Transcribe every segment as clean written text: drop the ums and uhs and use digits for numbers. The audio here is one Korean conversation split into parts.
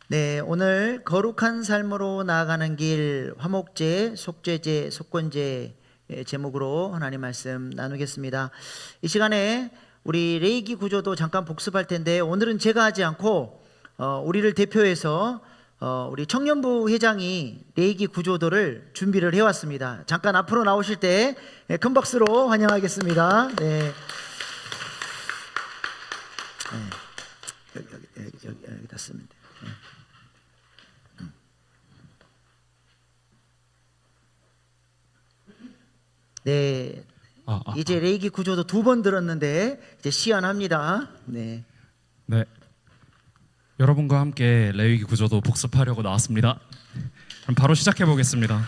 네, 오늘 거룩한 삶으로 나아가는 길 화목제, 속죄제, 속건제 제목으로 하나님 말씀 나누겠습니다. 이 시간에 우리 레이기 구조도 잠깐 복습할 텐데 오늘은 제가 하지 않고 우리를 대표해서 우리 청년부 회장이 레이기 구조도를 준비를 해왔습니다. 잠깐 앞으로 나오실 때 큰 박수로 환영하겠습니다. 네. 여기 닿습니다. 네, 이제 레이기 구조도 2번 들었는데 이제 시연합니다. 네. 네, 여러분과 함께 레위기 구조도 복습하려고 나왔습니다. 그럼 바로 시작해 보겠습니다.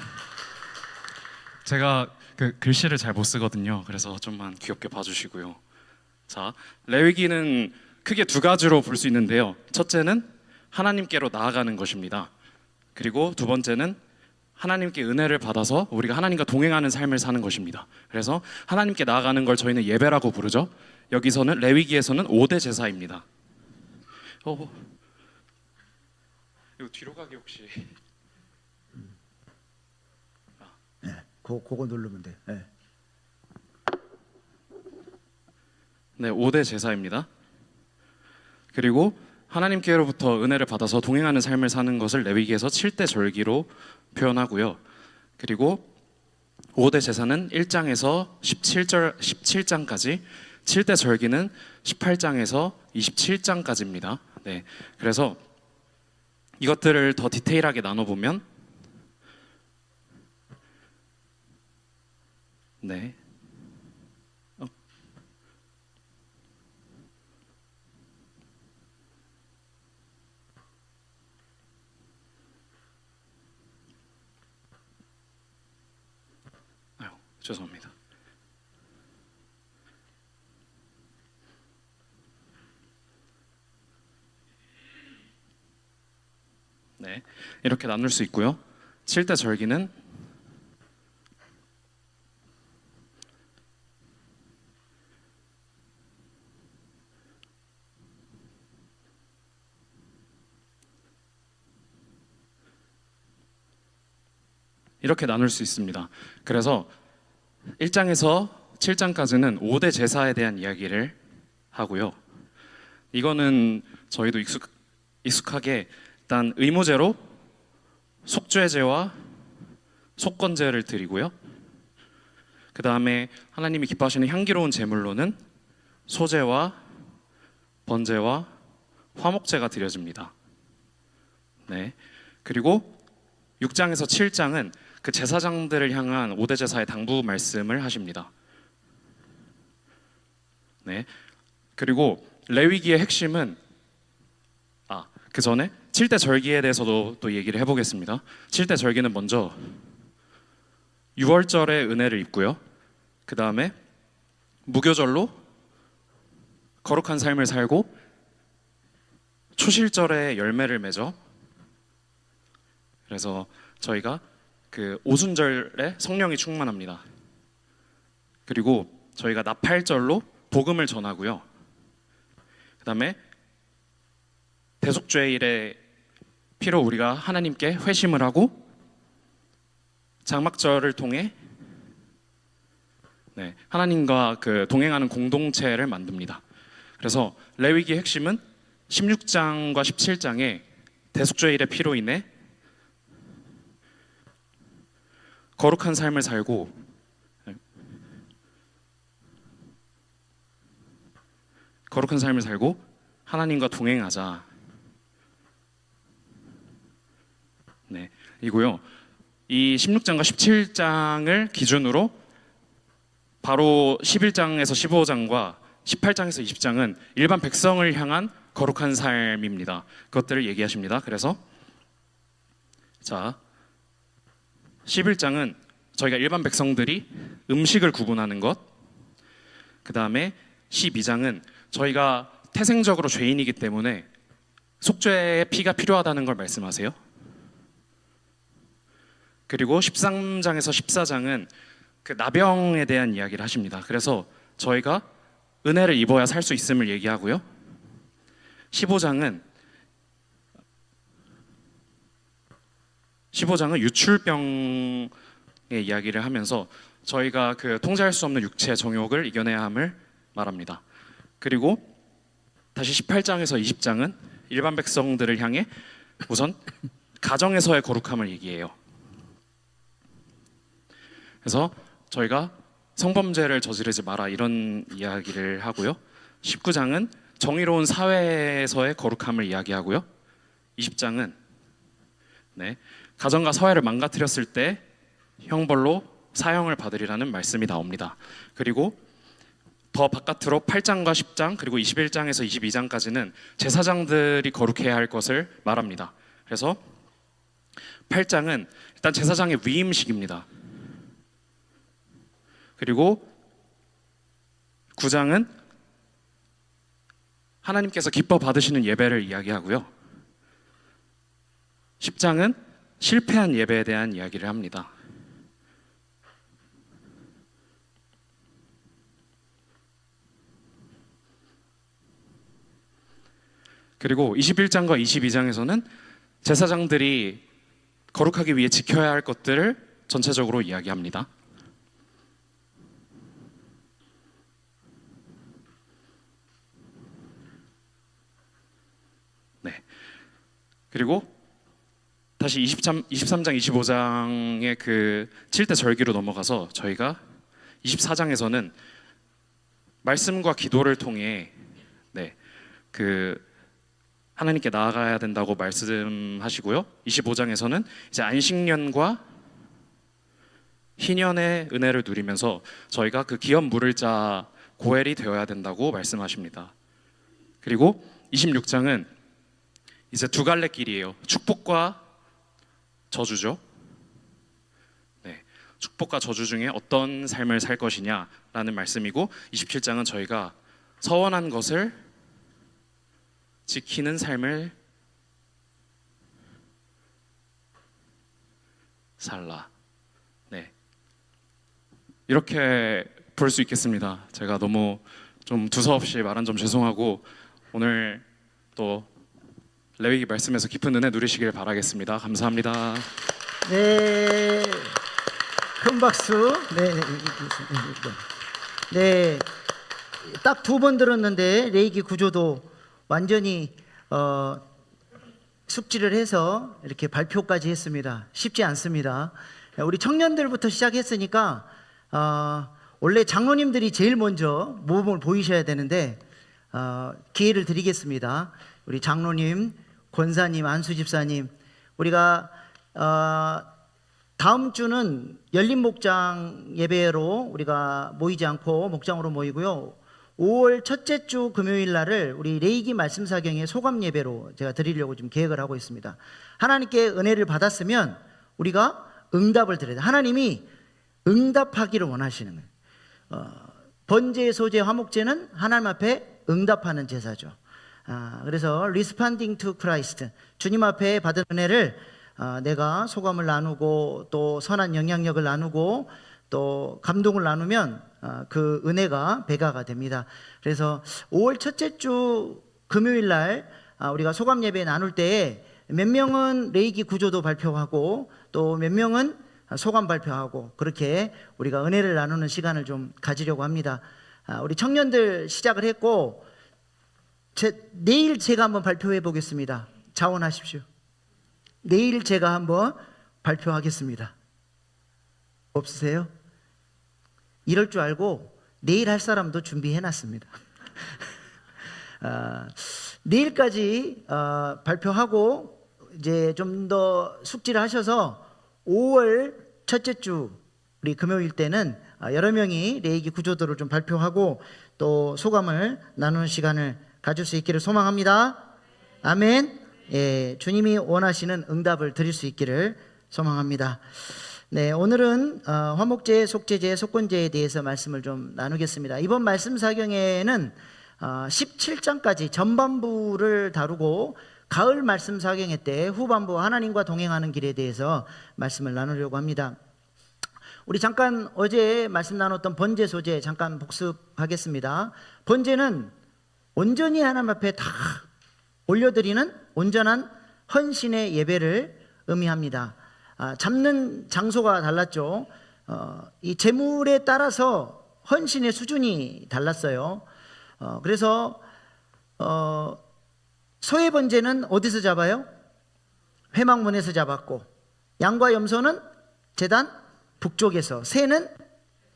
제가 글씨를 잘 못 쓰거든요. 그래서 좀만 귀엽게 봐주시고요. 자, 레위기는 크게 2가지로 볼 수 있는데요. 첫째는 하나님께로 나아가는 것입니다. 그리고 2번째는 하나님께 은혜를 받아서 우리가 하나님과 동행하는 삶을 사는 것입니다. 그래서 하나님께 나아가는 걸 저희는 예배라고 부르죠. 여기서는 레위기에서는 5대 제사입니다. 이거 뒤로 가기 혹시? 네, 그거 누르면 돼. 네. 네, 5대 제사입니다. 그리고 하나님께로부터 은혜를 받아서 동행하는 삶을 사는 것을 레위기에서 7대 절기로 표현하고요. 그리고 5대 제사는 1장에서 17장까지, 7대 절기는 18장에서 27장까지입니다. 네, 그래서 이것들을 더 디테일하게 나눠보면 네. 죄송합니다. 네, 이렇게 나눌 수 있고요. 7대 절기는 이렇게 나눌 수 있습니다. 그래서 1장에서 7장까지는 5대 제사에 대한 이야기를 하고요. 이거는 저희도 익숙하게 일단 의무제로 속죄제와 속건제를 드리고요. 그 다음에 하나님이 기뻐하시는 향기로운 제물로는 소제와 번제와 화목제가 드려집니다. 네. 그리고 6장에서 7장은 그 제사장들을 향한 5대 제사의 당부 말씀을 하십니다. 네. 그리고 레위기의 핵심은 그 전에 7대 절기에 대해서도 또 얘기를 해보겠습니다. 7대 절기는 먼저 6월절에 은혜를 입고요. 그 다음에 무교절로 거룩한 삶을 살고 초실절에 열매를 맺어. 그래서 저희가 그 오순절에 성령이 충만합니다. 그리고 저희가 나팔절로 복음을 전하고요. 그 다음에 대속죄일의 피로 우리가 하나님께 회심을 하고 장막절을 통해 하나님과 그 동행하는 공동체를 만듭니다. 그래서 레위기의 핵심은 16장과 17장에 대속죄일의 피로 인해 거룩한 삶을 살고 하나님과 동행하자. 네, 이고요. 이 16장과 17장을 기준으로 바로 11장에서 15장과 18장에서 20장은 일반 백성을 향한 거룩한 삶입니다. 그것들을 얘기하십니다. 그래서 자, 11장은 저희가 일반 백성들이 음식을 구분하는 것, 그 다음에 12장은 저희가 태생적으로 죄인이기 때문에 속죄의 피가 필요하다는 걸 말씀하세요. 그리고 13장에서 14장은 그 나병에 대한 이야기를 하십니다. 그래서 저희가 은혜를 입어야 살 수 있음을 얘기하고요. 15장은 25장은 유출병의 이야기를 하면서 저희가 그 통제할 수 없는 육체의 정욕을 이겨내야 함을 말합니다. 그리고 다시 18장에서 20장은 일반 백성들을 향해 우선 가정에서의 거룩함을 얘기해요. 그래서 저희가 성범죄를 저지르지 마라 이런 이야기를 하고요. 19장은 정의로운 사회에서의 거룩함을 이야기하고요. 20장은 가정과 사회를 망가뜨렸을 때 형벌로 사형을 받으리라는 말씀이 나옵니다. 그리고 더 바깥으로 8장과 10장 그리고 21장에서 22장까지는 제사장들이 거룩해야 할 것을 말합니다. 그래서 8장은 일단 제사장의 위임식입니다. 그리고 9장은 하나님께서 기뻐 받으시는 예배를 이야기하고요. 10장은 실패한 예배에 대한 이야기를 합니다. 그리고 21장과 22장에서는 제사장들이 거룩하기 위해 지켜야 할 것들을 전체적으로 이야기합니다. 그리고 다시 23장, 25장의 그 7대 절기로 넘어가서 저희가 24장에서는 말씀과 기도를 통해 그 하나님께 나아가야 된다고 말씀하시고요. 25장에서는 이제 안식년과 희년의 은혜를 누리면서 저희가 그 기업 물을 자 고엘이 되어야 된다고 말씀하십니다. 그리고 26장은 이제 두 갈래 길이에요. 축복과 저주죠. 축복과 저주 중에 어떤 삶을 살 것이냐라는 말씀이고 27장은 저희가 서원한 것을 지키는 삶을 살라. 이렇게 볼 수 있겠습니다. 제가 너무 좀 두서없이 말한 점 죄송하고 오늘 또 레위기 말씀에서 깊은 은혜 누리시길 바라겠습니다. 감사합니다. 네, 큰 박수. 네, 딱 두 번 들었는데 레위기 구조도 완전히 숙지를 해서 이렇게 발표까지 했습니다. 쉽지 않습니다. 우리 청년들부터 시작했으니까 원래 장로님들이 제일 먼저 모범을 보이셔야 되는데 기회를 드리겠습니다. 우리 장로님, 권사님, 안수 집사님, 우리가 다음 주는 열린 목장 예배로 우리가 모이지 않고 목장으로 모이고요. 5월 첫째 주 금요일 날을 우리 레위기 말씀 사경의 소감 예배로 제가 드리려고 지금 계획을 하고 있습니다. 하나님께 은혜를 받았으면 우리가 응답을 드려야 돼요. 하나님이 응답하기를 원하시는 거예요. 번제, 소제, 화목제는 하나님 앞에 응답하는 제사죠. 그래서 Responding to Christ, 주님 앞에 받은 은혜를 내가 소감을 나누고 또 선한 영향력을 나누고 또 감동을 나누면 그 은혜가 배가가 됩니다. 그래서 5월 첫째 주 금요일 날 우리가 소감 예배 나눌 때에 몇 명은 레위기 구조도 발표하고 또 몇 명은 소감 발표하고 그렇게 우리가 은혜를 나누는 시간을 좀 가지려고 합니다. 우리 청년들 시작을 했고 내일 제가 한번 발표해 보겠습니다. 자원하십시오. 내일 제가 한번 발표하겠습니다. 없으세요? 이럴 줄 알고 내일 할 사람도 준비해 놨습니다. 내일까지 발표하고 이제 좀 더 숙지를 하셔서 5월 첫째 주 우리 금요일 때는 여러 명이 레위기 구조도를 좀 발표하고 또 소감을 나누는 시간을 가질 수 있기를 소망합니다. 아멘. 예, 주님이 원하시는 응답을 드릴 수 있기를 소망합니다. 네, 오늘은 화목제, 속죄제, 속건제에 대해서 말씀을 좀 나누겠습니다. 이번 말씀 사경에는 17장까지 전반부를 다루고 가을 말씀 사경회 때 후반부 하나님과 동행하는 길에 대해서 말씀을 나누려고 합니다. 우리 잠깐 어제 말씀 나눴던 번제, 소제 잠깐 복습하겠습니다. 번제는 온전히 하나님 앞에 다 올려드리는 온전한 헌신의 예배를 의미합니다. 잡는 장소가 달랐죠. 이 재물에 따라서 헌신의 수준이 달랐어요. 그래서 소의 번제는 어디서 잡아요? 회막문에서 잡았고, 양과 염소는 제단 북쪽에서, 새는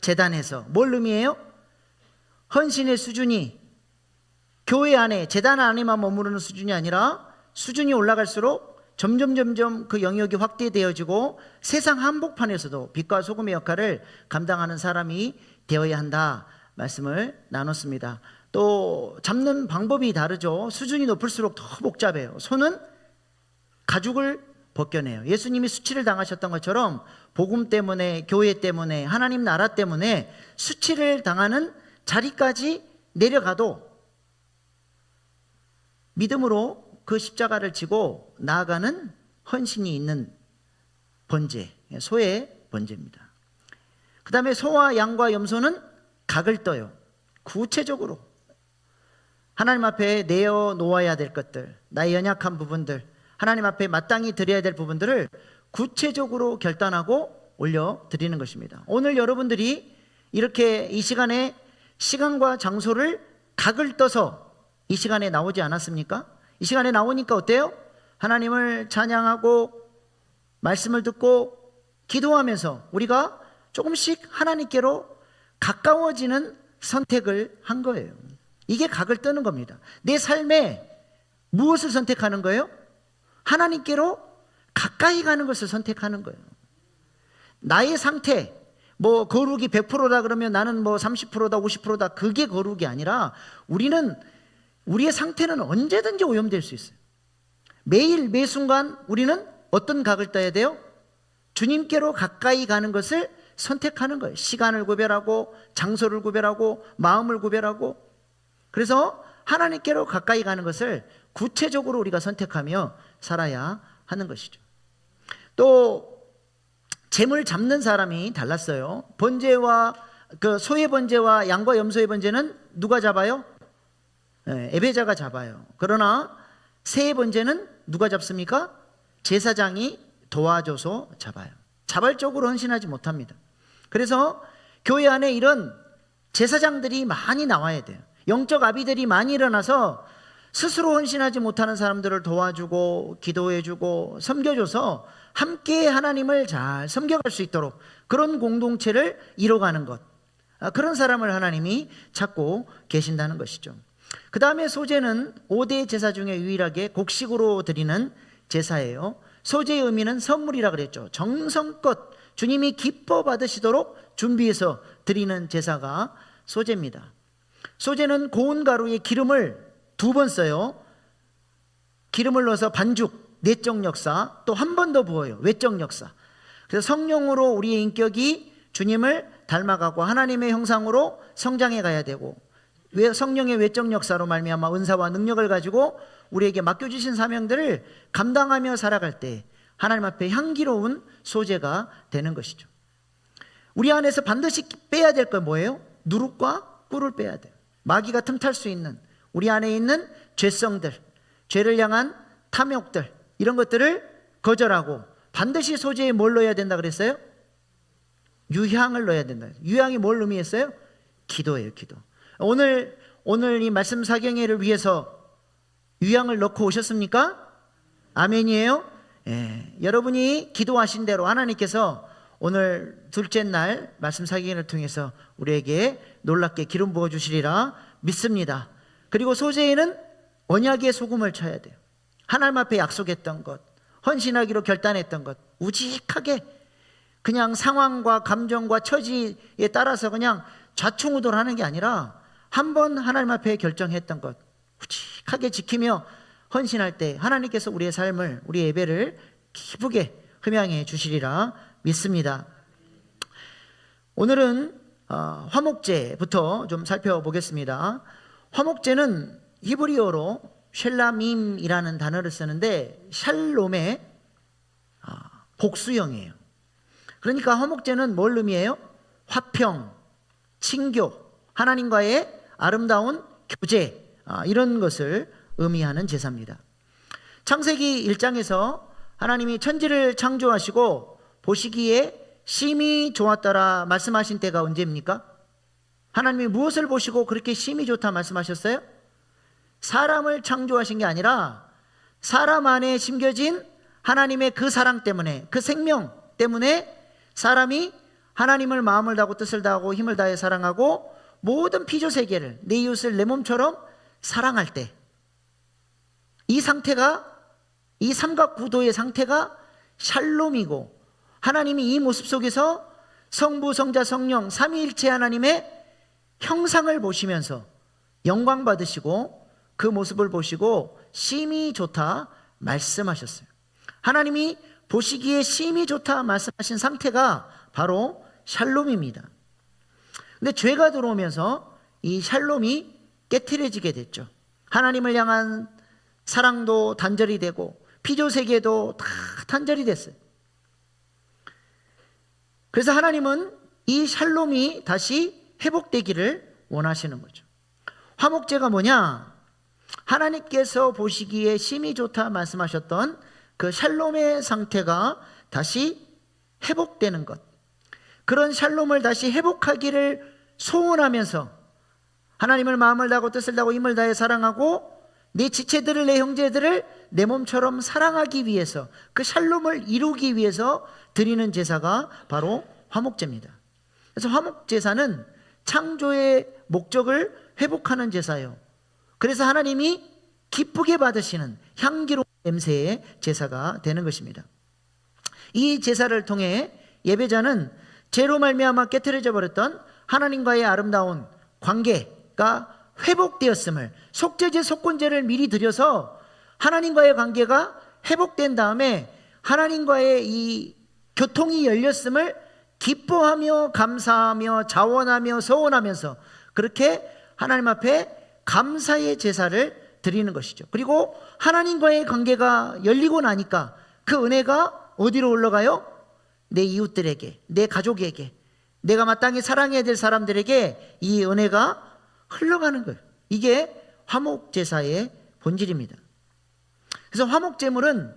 제단에서. 뭘 의미해요? 헌신의 수준이 교회 안에, 제단 안에만 머무르는 수준이 아니라 수준이 올라갈수록 점점 그 영역이 확대되어지고 세상 한복판에서도 빛과 소금의 역할을 감당하는 사람이 되어야 한다 말씀을 나눴습니다. 또 잡는 방법이 다르죠. 수준이 높을수록 더 복잡해요. 소는 가죽을 벗겨내요. 예수님이 수치를 당하셨던 것처럼 복음 때문에, 교회 때문에, 하나님 나라 때문에 수치를 당하는 자리까지 내려가도 믿음으로 그 십자가를 지고 나아가는 헌신이 있는 번제, 소의 번제입니다. 그 다음에 소와 양과 염소는 각을 떠요. 구체적으로 하나님 앞에 내어놓아야 될 것들, 나의 연약한 부분들, 하나님 앞에 마땅히 드려야 될 부분들을 구체적으로 결단하고 올려드리는 것입니다. 오늘 여러분들이 이렇게 이 시간에 시간과 장소를 각을 떠서 이 시간에 나오지 않았습니까? 이 시간에 나오니까 어때요? 하나님을 찬양하고 말씀을 듣고 기도하면서 우리가 조금씩 하나님께로 가까워지는 선택을 한 거예요. 이게 각을 뜨는 겁니다. 내 삶에 무엇을 선택하는 거예요? 하나님께로 가까이 가는 것을 선택하는 거예요. 나의 상태, 뭐 거룩이 100%다 그러면 나는 뭐 30%다 50%다, 그게 거룩이 아니라 우리의 상태는 언제든지 오염될 수 있어요. 매일 매 순간 우리는 어떤 각을 떠야 돼요? 주님께로 가까이 가는 것을 선택하는 거예요. 시간을 구별하고 장소를 구별하고 마음을 구별하고, 그래서 하나님께로 가까이 가는 것을 구체적으로 우리가 선택하며 살아야 하는 것이죠. 또 재물 잡는 사람이 달랐어요. 번제와 그 소의 번제와 양과 염소의 번제는 누가 잡아요? 예배자가 잡아요. 그러나 새의 번제는 누가 잡습니까? 제사장이 도와줘서 잡아요. 자발적으로 헌신하지 못합니다. 그래서 교회 안에 이런 제사장들이 많이 나와야 돼요. 영적 아비들이 많이 일어나서 스스로 헌신하지 못하는 사람들을 도와주고 기도해주고 섬겨줘서 함께 하나님을 잘 섬겨갈 수 있도록 그런 공동체를 이뤄가는 것, 그런 사람을 하나님이 찾고 계신다는 것이죠. 그 다음에 소제는 5대 제사 중에 유일하게 곡식으로 드리는 제사예요. 소제의 의미는 선물이라 그랬죠. 정성껏 주님이 기뻐 받으시도록 준비해서 드리는 제사가 소제입니다. 소제는 고운 가루에 기름을 2번 써요. 기름을 넣어서 반죽, 내적 역사, 또 한 번 더 부어요. 외적 역사. 그래서 성령으로 우리의 인격이 주님을 닮아가고 하나님의 형상으로 성장해 가야 되고, 성령의 외적 역사로 말미암아 은사와 능력을 가지고 우리에게 맡겨주신 사명들을 감당하며 살아갈 때 하나님 앞에 향기로운 소제가 되는 것이죠. 우리 안에서 반드시 빼야 될 건 뭐예요? 누룩과 꿀을 빼야 돼요. 마귀가 틈탈 수 있는 우리 안에 있는 죄성들, 죄를 향한 탐욕들, 이런 것들을 거절하고 반드시 소제에 뭘 넣어야 된다 그랬어요? 유향을 넣어야 된다. 유향이 뭘 의미했어요? 기도예요, 기도. 오늘 이 말씀 사경회를 위해서 유향을 넣고 오셨습니까? 아멘이에요? 예, 여러분이 기도하신 대로 하나님께서 오늘 둘째 날 말씀 사경회를 통해서 우리에게 놀랍게 기름 부어주시리라 믿습니다. 그리고 소제에는 언약의 소금을 쳐야 돼요. 하나님 앞에 약속했던 것, 헌신하기로 결단했던 것, 우직하게 그냥 상황과 감정과 처지에 따라서 그냥 좌충우돌하는 게 아니라 한번 하나님 앞에 결정했던 것 우직하게 지키며 헌신할 때 하나님께서 우리의 삶을, 우리의 예배를 기쁘게 흠양해 주시리라 믿습니다. 오늘은 화목제부터 좀 살펴보겠습니다. 화목제는 히브리어로 쉘라밈이라는 단어를 쓰는데 샬롬의 복수형이에요. 그러니까 화목제는 뭘 의미해요? 화평, 친교, 하나님과의 아름다운 교제, 이런 것을 의미하는 제사입니다. 창세기 1장에서 하나님이 천지를 창조하시고 보시기에 심히 좋았더라 말씀하신 때가 언제입니까? 하나님이 무엇을 보시고 그렇게 심히 좋다 말씀하셨어요? 사람을 창조하신 게 아니라 사람 안에 심겨진 하나님의 그 사랑 때문에, 그 생명 때문에 사람이 하나님을 마음을 다하고 뜻을 다하고 힘을 다해 사랑하고 모든 피조 세계를, 내 이웃을 내 몸처럼 사랑할 때, 이 상태가, 이 삼각 구도의 상태가 샬롬이고, 하나님이 이 모습 속에서 성부, 성자, 성령 삼위일체 하나님의 형상을 보시면서 영광 받으시고 그 모습을 보시고 심히 좋다 말씀하셨어요. 하나님이 보시기에 심히 좋다 말씀하신 상태가 바로 샬롬입니다. 근데 죄가 들어오면서 이 샬롬이 깨트려지게 됐죠. 하나님을 향한 사랑도 단절이 되고 피조세계도 다 단절이 됐어요. 그래서 하나님은 이 샬롬이 다시 회복되기를 원하시는 거죠. 화목제가 뭐냐? 하나님께서 보시기에 심히 좋다 말씀하셨던 그 샬롬의 상태가 다시 회복되는 것, 그런 샬롬을 다시 회복하기를 소원하면서 하나님을 마음을 다하고 뜻을 다하고 힘을 다해 사랑하고 내 지체들을, 내 형제들을 내 몸처럼 사랑하기 위해서, 그 샬롬을 이루기 위해서 드리는 제사가 바로 화목제입니다. 그래서 화목제사는 창조의 목적을 회복하는 제사예요. 그래서 하나님이 기쁘게 받으시는 향기로운 냄새의 제사가 되는 것입니다. 이 제사를 통해 예배자는 죄로 말미암아 깨트려져 버렸던 하나님과의 아름다운 관계가 회복되었음을, 속죄제, 속건제를 미리 드려서 하나님과의 관계가 회복된 다음에 하나님과의 이 교통이 열렸음을 기뻐하며 감사하며 자원하며 서원하면서 그렇게 하나님 앞에 감사의 제사를 드리는 것이죠. 그리고 하나님과의 관계가 열리고 나니까 그 은혜가 어디로 올라가요? 내 이웃들에게, 내 가족에게, 내가 마땅히 사랑해야 될 사람들에게 이 은혜가 흘러가는 거예요. 이게 화목제사의 본질입니다. 그래서 화목제물은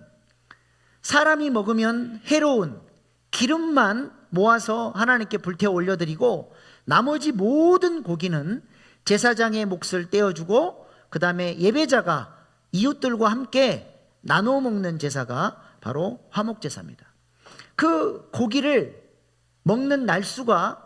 사람이 먹으면 해로운 기름만 모아서 하나님께 불태워 올려드리고, 나머지 모든 고기는 제사장의 몫을 떼어주고 그 다음에 예배자가 이웃들과 함께 나눠 먹는 제사가 바로 화목제사입니다. 그 고기를 먹는 날수가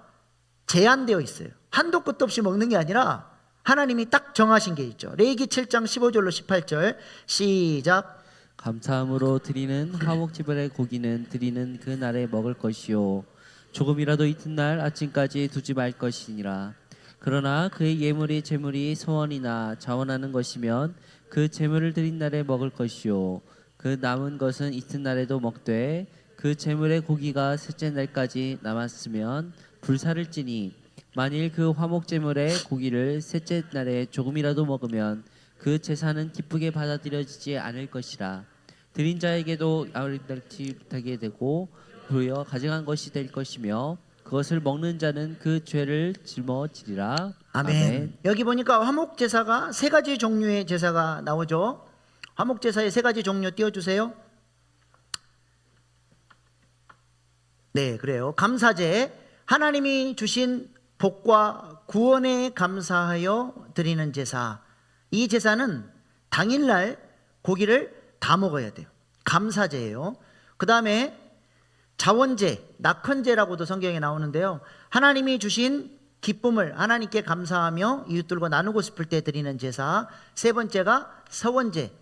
제한되어 있어요. 한도 끝도 없이 먹는 게 아니라 하나님이 딱 정하신 게 있죠. 레위기 7장 15절로 18절 시작. 감사함으로 드리는 화목제물의 고기는 드리는 그 날에 먹을 것이요 조금이라도 이튿날 아침까지 두지 말 것이니라. 그러나 그의 예물이 제물이 소원이나 자원하는 것이면 그 제물을 드린 날에 먹을 것이요 그 남은 것은 이튿날에도 먹되 그 제물의 고기가 셋째 날까지 남았으면 불사를 찌니, 만일 그 화목제물의 고기를 셋째 날에 조금이라도 먹으면 그 제사는 기쁘게 받아들여지지 않을 것이라. 드린 자에게도 아름답지 못하게 되고 도리어 가증한 것이 될 것이며 그것을 먹는 자는 그 죄를 짊어지리라. 아멘. 여기 보니까 화목제사가 세 가지 종류의 제사가 나오죠. 화목제사의 세 가지 종류 띄워주세요. 네, 그래요. 감사제, 하나님이 주신 복과 구원에 감사하여 드리는 제사. 이 제사는 당일날 고기를 다 먹어야 돼요. 감사제예요. 그 다음에 자원제, 낙헌제라고도 성경에 나오는데요. 하나님이 주신 기쁨을 하나님께 감사하며 이웃들과 나누고 싶을 때 드리는 제사. 세 번째가 서원제,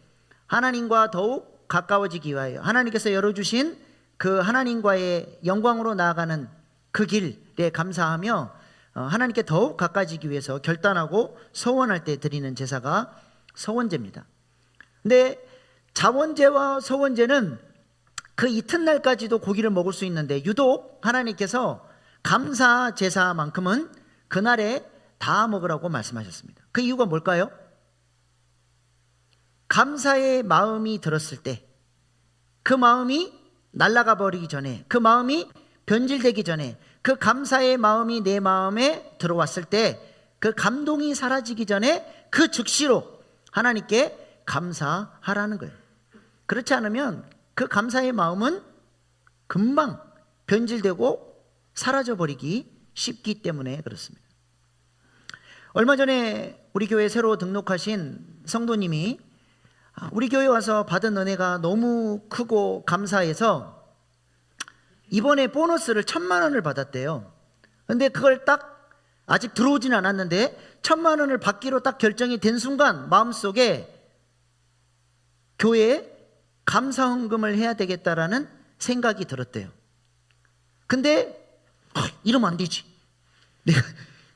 하나님과 더욱 가까워지기 위하여 하나님께서 열어주신 그 하나님과의 영광으로 나아가는 그 길에 감사하며 하나님께 더욱 가까워지기 위해서 결단하고 서원할 때 드리는 제사가 서원제입니다. 근데 자원제와 서원제는 그 이튿날까지도 고기를 먹을 수 있는데 유독 하나님께서 감사 제사만큼은 그날에 다 먹으라고 말씀하셨습니다. 그 이유가 뭘까요? 감사의 마음이 들었을 때, 그 마음이 날아가 버리기 전에, 그 마음이 변질되기 전에, 그 감사의 마음이 내 마음에 들어왔을 때, 그 감동이 사라지기 전에 그 즉시로 하나님께 감사하라는 거예요. 그렇지 않으면 그 감사의 마음은 금방 변질되고 사라져버리기 쉽기 때문에 그렇습니다. 얼마 전에 우리 교회에 새로 등록하신 성도님이 우리 교회 와서 받은 은혜가 너무 크고 감사해서 이번에 보너스를 1,000만 원을 받았대요. 근데 그걸 딱 아직 들어오진 않았는데 1,000만 원을 받기로 딱 결정이 된 순간 마음속에 교회에 감사헌금을 해야 되겠다라는 생각이 들었대요. 근데 이러면 안 되지. 내가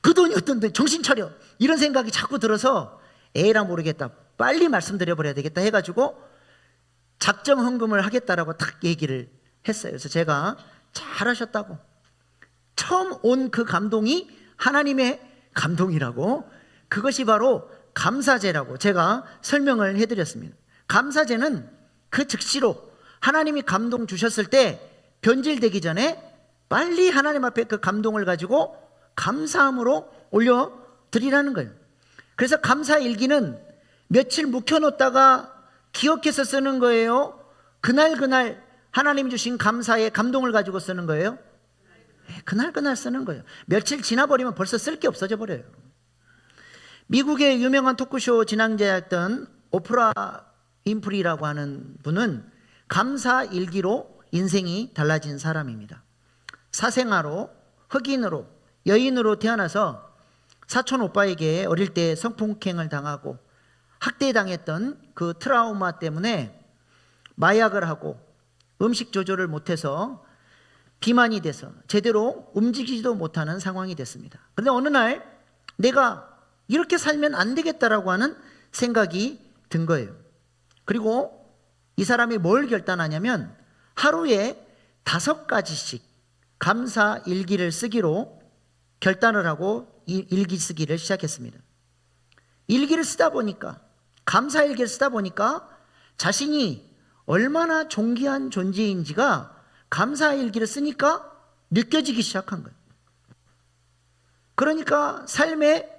그 돈이 어떤데 정신 차려. 이런 생각이 자꾸 들어서 에라 모르겠다. 빨리 말씀드려버려야 되겠다 해가지고 작정헌금을 하겠다라고 딱 얘기를 했어요. 그래서 제가 잘하셨다고. 처음 온 그 감동이 하나님의 감동이라고, 그것이 바로 감사제라고 제가 설명을 해드렸습니다. 감사제는 그 즉시로 하나님이 감동 주셨을 때 변질되기 전에 빨리 하나님 앞에 그 감동을 가지고 감사함으로 올려드리라는 거예요. 그래서 감사일기는 며칠 묵혀놓다가 기억해서 쓰는 거예요? 그날 하나님 주신 감사의 감동을 가지고 쓰는 거예요? 그날 쓰는 거예요. 며칠 지나버리면 벌써 쓸 게 없어져 버려요. 미국의 유명한 토크쇼 진행자였던 오프라 윈프리라고 하는 분은 감사일기로 인생이 달라진 사람입니다. 사생아로, 흑인으로, 여인으로 태어나서 사촌 오빠에게 어릴 때 성폭행을 당하고 학대당했던 그 트라우마 때문에 마약을 하고 음식 조절을 못해서 비만이 돼서 제대로 움직이지도 못하는 상황이 됐습니다. 그런데 어느 날 내가 이렇게 살면 안 되겠다라고 하는 생각이 든 거예요. 그리고 이 사람이 뭘 결단하냐면 하루에 5가지씩 감사 일기를 쓰기로 결단을 하고 일기 쓰기를 시작했습니다. 일기를 쓰다 보니까, 감사 일기를 쓰다 보니까 자신이 얼마나 존귀한 존재인지가 감사 일기를 쓰니까 느껴지기 시작한 거예요. 그러니까 삶의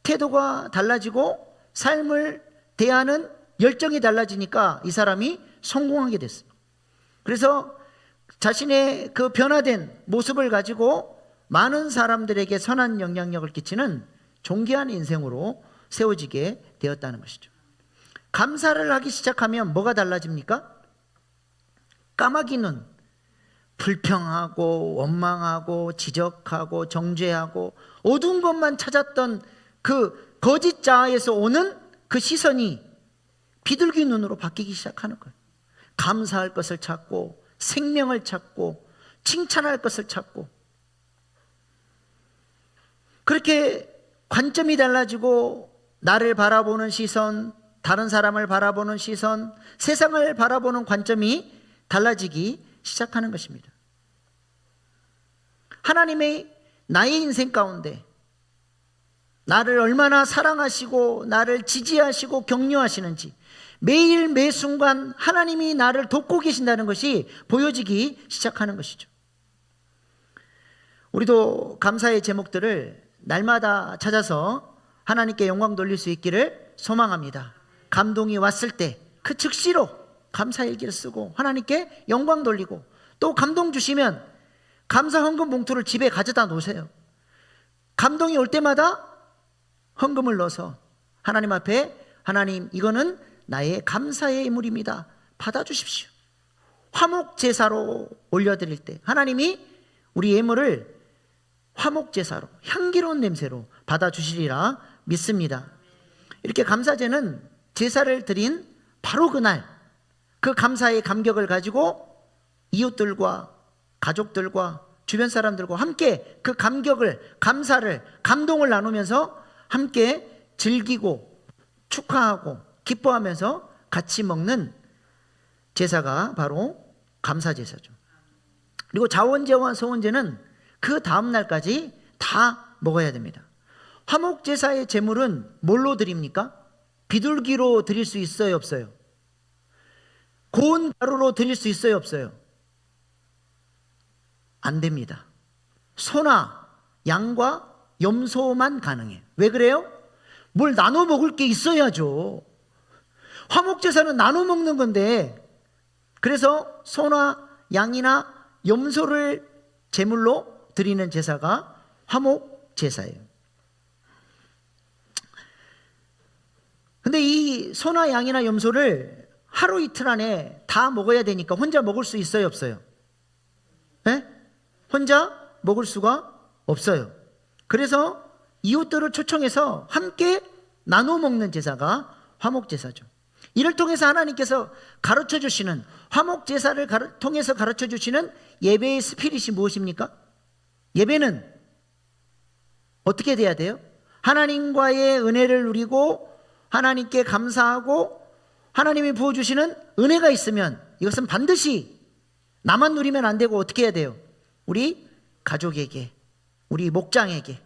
태도가 달라지고 삶을 대하는 열정이 달라지니까 이 사람이 성공하게 됐어요. 그래서 자신의 그 변화된 모습을 가지고 많은 사람들에게 선한 영향력을 끼치는 존귀한 인생으로 세워지게 되었다는 것이죠. 감사를 하기 시작하면 뭐가 달라집니까? 까마귀는 불평하고 원망하고 지적하고 정죄하고 어두운 것만 찾았던 그 거짓 자아에서 오는 그 시선이 비둘기 눈으로 바뀌기 시작하는 거예요. 감사할 것을 찾고 생명을 찾고 칭찬할 것을 찾고, 그렇게 관점이 달라지고 나를 바라보는 시선, 다른 사람을 바라보는 시선, 세상을 바라보는 관점이 달라지기 시작하는 것입니다. 하나님의 나의 인생 가운데 나를 얼마나 사랑하시고 나를 지지하시고 격려하시는지, 매일 매 순간 하나님이 나를 돕고 계신다는 것이 보여지기 시작하는 것이죠. 우리도 감사의 제목들을 날마다 찾아서 하나님께 영광 돌릴 수 있기를 소망합니다. 감동이 왔을 때 그 즉시로 감사일기를 쓰고 하나님께 영광 돌리고, 또 감동 주시면 감사 헌금 봉투를 집에 가져다 놓으세요. 감동이 올 때마다 헌금을 넣어서 하나님 앞에, 하나님 이거는 나의 감사의 예물입니다, 받아주십시오. 화목제사로 올려드릴 때 하나님이 우리 예물을 화목제사로 향기로운 냄새로 받아주시리라 믿습니다. 이렇게 감사제는 제사를 드린 바로 그날 그 감사의 감격을 가지고 이웃들과 가족들과 주변 사람들과 함께 그 감격을, 감사를, 감동을 나누면서 함께 즐기고 축하하고 기뻐하면서 같이 먹는 제사가 바로 감사제사죠. 그리고 자원제와 소원제는 그 다음 날까지 다 먹어야 됩니다. 화목제사의 제물은 뭘로 드립니까? 비둘기로 드릴 수 있어요, 없어요? 고운 가루로 드릴 수 있어요, 없어요? 안 됩니다. 소나 양과 염소만 가능해요. 왜 그래요? 뭘 나눠 먹을 게 있어야죠. 화목제사는 나눠 먹는 건데, 그래서 소나 양이나 염소를 제물로 드리는 제사가 화목 제사예요. 근데 이 소나 양이나 염소를 하루 이틀 안에 다 먹어야 되니까 혼자 먹을 수 있어요, 없어요? 네? 혼자 먹을 수가 없어요. 그래서 이웃들을 초청해서 함께 나눠 먹는 제사가 화목 제사죠. 이를 통해서 하나님께서 가르쳐 주시는, 화목 제사를 통해서 가르쳐 주시는 예배의 스피릿이 무엇입니까? 예배는 어떻게 돼야 돼요? 하나님과의 은혜를 누리고 하나님께 감사하고 하나님이 부어주시는 은혜가 있으면 이것은 반드시 나만 누리면 안 되고 어떻게 해야 돼요? 우리 가족에게, 우리 목장에게,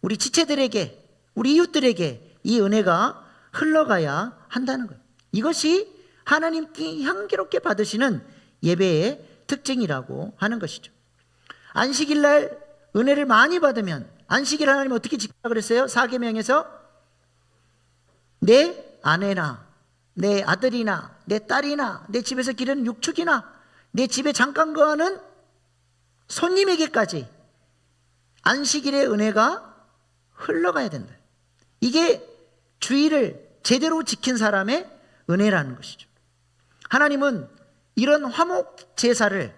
우리 지체들에게, 우리 이웃들에게 이 은혜가 흘러가야 한다는 거예요. 이것이 하나님께 향기롭게 받으시는 예배의 특징이라고 하는 것이죠. 안식일 날 은혜를 많이 받으면, 안식일 하나님 어떻게 지키라 그랬어요? 사계명에서 내 아내나 내 아들이나 내 딸이나 내 집에서 기르는 육축이나 내 집에 잠깐 거하는 손님에게까지 안식일의 은혜가 흘러가야 된다. 이게 주일을 제대로 지킨 사람의 은혜라는 것이죠. 하나님은 이런 화목 제사를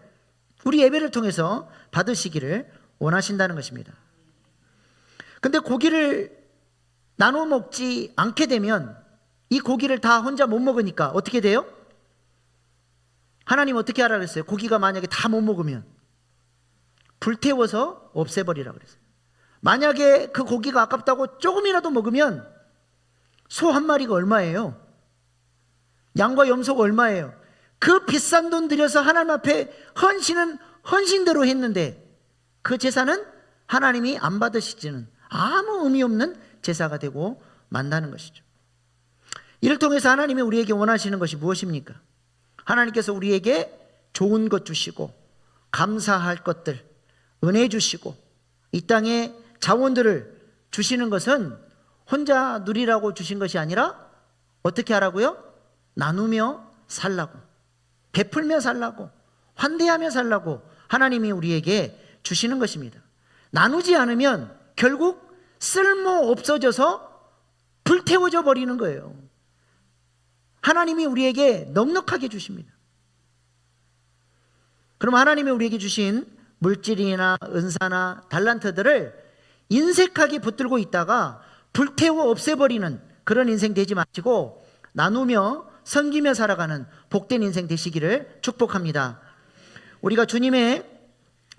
우리 예배를 통해서 받으시기를 원하신다는 것입니다. 근데 고기를 나눠 먹지 않게 되면 이 고기를 다 혼자 못 먹으니까 어떻게 돼요? 하나님 어떻게 하라 그랬어요? 고기가 만약에 다 못 먹으면 불태워서 없애버리라 그랬어요. 만약에 그 고기가 아깝다고 조금이라도 먹으면 소 한 마리가 얼마예요? 양과 염소가 얼마예요? 그 비싼 돈 들여서 하나님 앞에 헌신은 헌신대로 했는데 그 제사는 하나님이 안 받으시지는 아무 의미 없는 제사가 되고 만다는 것이죠. 이를 통해서 하나님이 우리에게 원하시는 것이 무엇입니까? 하나님께서 우리에게 좋은 것 주시고 감사할 것들, 은혜 주시고 이 땅에 자원들을 주시는 것은 혼자 누리라고 주신 것이 아니라 어떻게 하라고요? 나누며 살라고, 베풀며 살라고, 환대하며 살라고 하나님이 우리에게 주시는 것입니다. 나누지 않으면 결국 쓸모 없어져서 불태워져 버리는 거예요. 하나님이 우리에게 넉넉하게 주십니다. 그럼 하나님이 우리에게 주신 물질이나 은사나 달란트들을 인색하게 붙들고 있다가 불태워 없애버리는 그런 인생 되지 마시고 나누며 섬기며 살아가는 복된 인생 되시기를 축복합니다. 우리가 주님의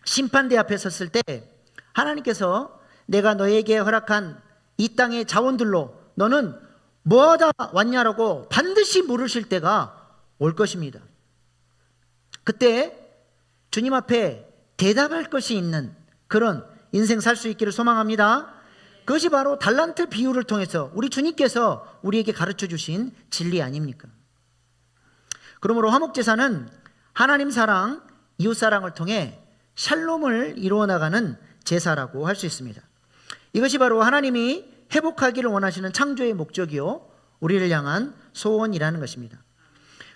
심판대 앞에 섰을 때 하나님께서 내가 너에게 허락한 이 땅의 자원들로 너는 뭐하다 왔냐라고 반드시 물으실 때가 올 것입니다. 그때 주님 앞에 대답할 것이 있는 그런 인생 살 수 있기를 소망합니다. 그것이 바로 달란트 비유를 통해서 우리 주님께서 우리에게 가르쳐 주신 진리 아닙니까? 그러므로 화목제사는 하나님 사랑, 이웃 사랑을 통해 샬롬을 이루어 나가는 제사라고 할 수 있습니다. 이것이 바로 하나님이 회복하기를 원하시는 창조의 목적이요 우리를 향한 소원이라는 것입니다.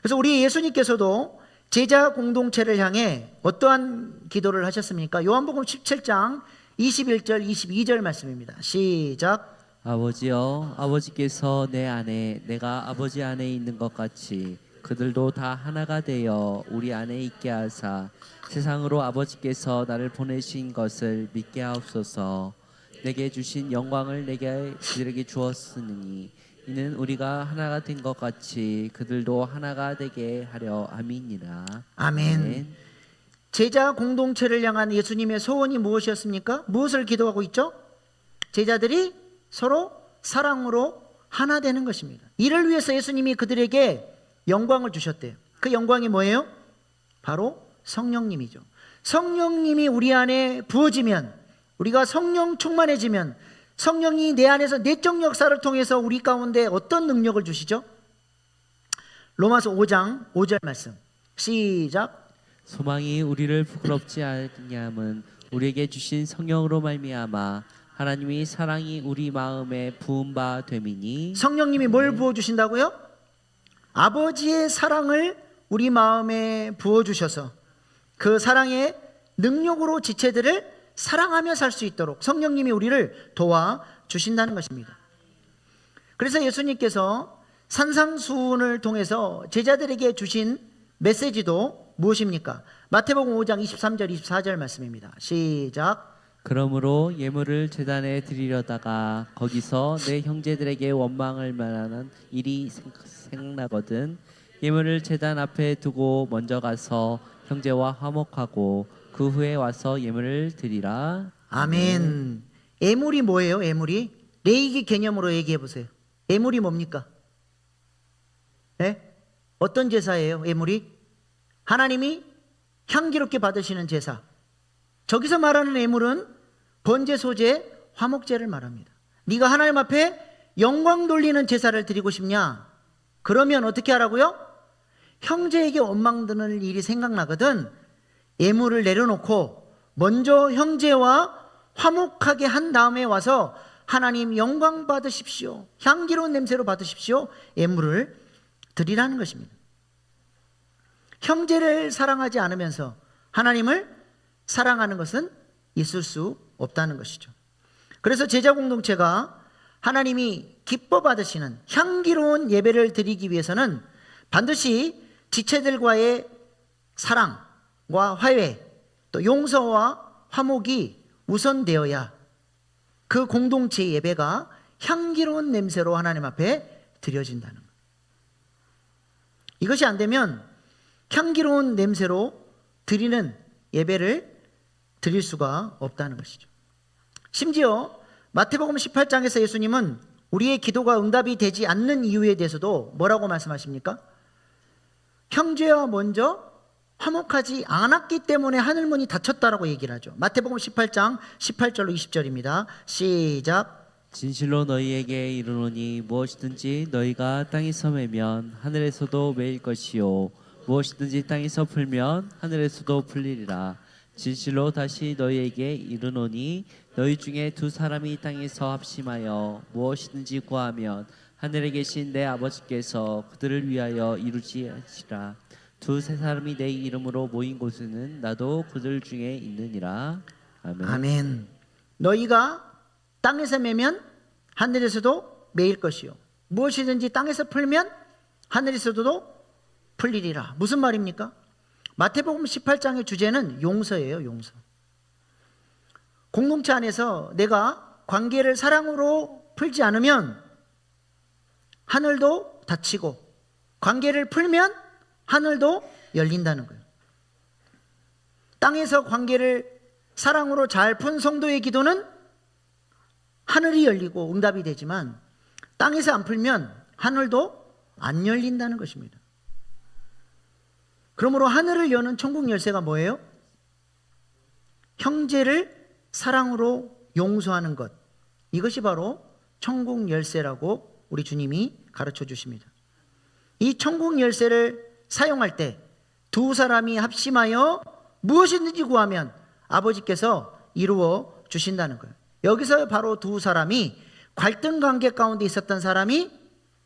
그래서 우리 예수님께서도 제자 공동체를 향해 어떠한 기도를 하셨습니까? 요한복음 17장 21절 22절 말씀입니다. 시작. 아버지여, 아버지께서 내 안에 내가 아버지 안에 있는 것 같이 그들도 다 하나가 되어 우리 안에 있게 하사 세상으로 아버지께서 나를 보내신 것을 믿게 하옵소서. 내게 주신 영광을 내게 그들에게 주었으니 이는 우리가 하나가 된 것 같이 그들도 하나가 되게 하려 함이니라. 아멘. 제자 공동체를 향한 예수님의 소원이 무엇이었습니까? 무엇을 기도하고 있죠? 제자들이 서로 사랑으로 하나 되는 것입니다. 이를 위해서 예수님이 그들에게 영광을 주셨대요. 그 영광이 뭐예요? 바로 성령님이죠. 성령님이 우리 안에 부어지면, 우리가 성령 충만해지면 성령이 내 안에서 내적 역사를 통해서 우리 가운데 어떤 능력을 주시죠? 로마서 5장 5절 말씀 시작. 소망이 우리를 부끄럽지 않게 함은 우리에게 주신 성령으로 말미암아 하나님이 사랑이 우리 마음에 부은 바 됨이니. 성령님이 뭘 부어주신다고요? 아버지의 사랑을 우리 마음에 부어주셔서 그 사랑의 능력으로 지체들을 사랑하며 살 수 있도록 성령님이 우리를 도와주신다는 것입니다. 그래서 예수님께서 산상수훈을 통해서 제자들에게 주신 메시지도 무엇입니까? 마태복음 5장 23절 24절 말씀입니다. 시작. 그러므로 예물을 제단에 드리려다가 거기서 내 형제들에게 원망을 말하는 일이 생각나거든 예물을 제단 앞에 두고 먼저 가서 형제와 화목하고 그 후에 와서 예물을 드리라. 아멘. 예물이 뭐예요? 예물이? 레위기 개념으로 얘기해 보세요. 예물이 뭡니까? 네? 어떤 제사예요? 예물이? 하나님이 향기롭게 받으시는 제사. 저기서 말하는 예물은 번제, 소제, 화목제를 말합니다. 네가 하나님 앞에 영광 돌리는 제사를 드리고 싶냐? 그러면 어떻게 하라고요? 형제에게 원망 드는 일이 생각나거든 예물을 내려놓고 먼저 형제와 화목하게 한 다음에 와서 하나님 영광 받으십시오. 향기로운 냄새로 받으십시오. 예물을 드리라는 것입니다. 형제를 사랑하지 않으면서 하나님을 사랑하는 것은 있을 수 없다는 것이죠. 그래서 제자 공동체가 하나님이 기뻐 받으시는 향기로운 예배를 드리기 위해서는 반드시 지체들과의 사랑과 화해, 또 용서와 화목이 우선되어야 그 공동체의 예배가 향기로운 냄새로 하나님 앞에 드려진다는 것. 이것이 안 되면 향기로운 냄새로 드리는 예배를 드릴 수가 없다는 것이죠. 심지어 마태복음 18장에서 예수님은 우리의 기도가 응답이 되지 않는 이유에 대해서도 뭐라고 말씀하십니까? 형제와 먼저 화목하지 않았기 때문에 하늘문이 닫혔다라고 얘기를 하죠. 마태복음 18장 18절로 20절입니다. 시작. 진실로 너희에게 이르노니 무엇이든지 너희가 땅에서 매면 하늘에서도 매일 것이요 무엇이든지 땅에서 풀면 하늘에서도 풀리리라. 진실로 다시 너희에게 이르노니 너희 중에 두 사람이 땅에서 합심하여 무엇이든지 구하면 하늘에 계신 내 아버지께서 그들을 위하여 이루시리라. 두세 사람이 내 이름으로 모인 곳에는 나도 그들 중에 있느니라. 아멘. 아멘. 너희가 땅에서 매면 하늘에서도 매일 것이요 무엇이든지 땅에서 풀면 하늘에서도 풀리리라. 무슨 말입니까? 마태복음 18장의 주제는 용서예요. 용서. 공동체 안에서 내가 관계를 사랑으로 풀지 않으면 하늘도 닫히고 관계를 풀면 하늘도 열린다는 거예요. 땅에서 관계를 사랑으로 잘 푼 성도의 기도는 하늘이 열리고 응답이 되지만 땅에서 안 풀면 하늘도 안 열린다는 것입니다. 그러므로 하늘을 여는 천국 열쇠가 뭐예요? 형제를 사랑으로 용서하는 것. 이것이 바로 천국 열쇠라고 우리 주님이 가르쳐 주십니다. 이 천국 열쇠를 사용할 때 두 사람이 합심하여 무엇이든지 구하면 아버지께서 이루어 주신다는 거예요. 여기서 바로 두 사람이 갈등 관계 가운데 있었던 사람이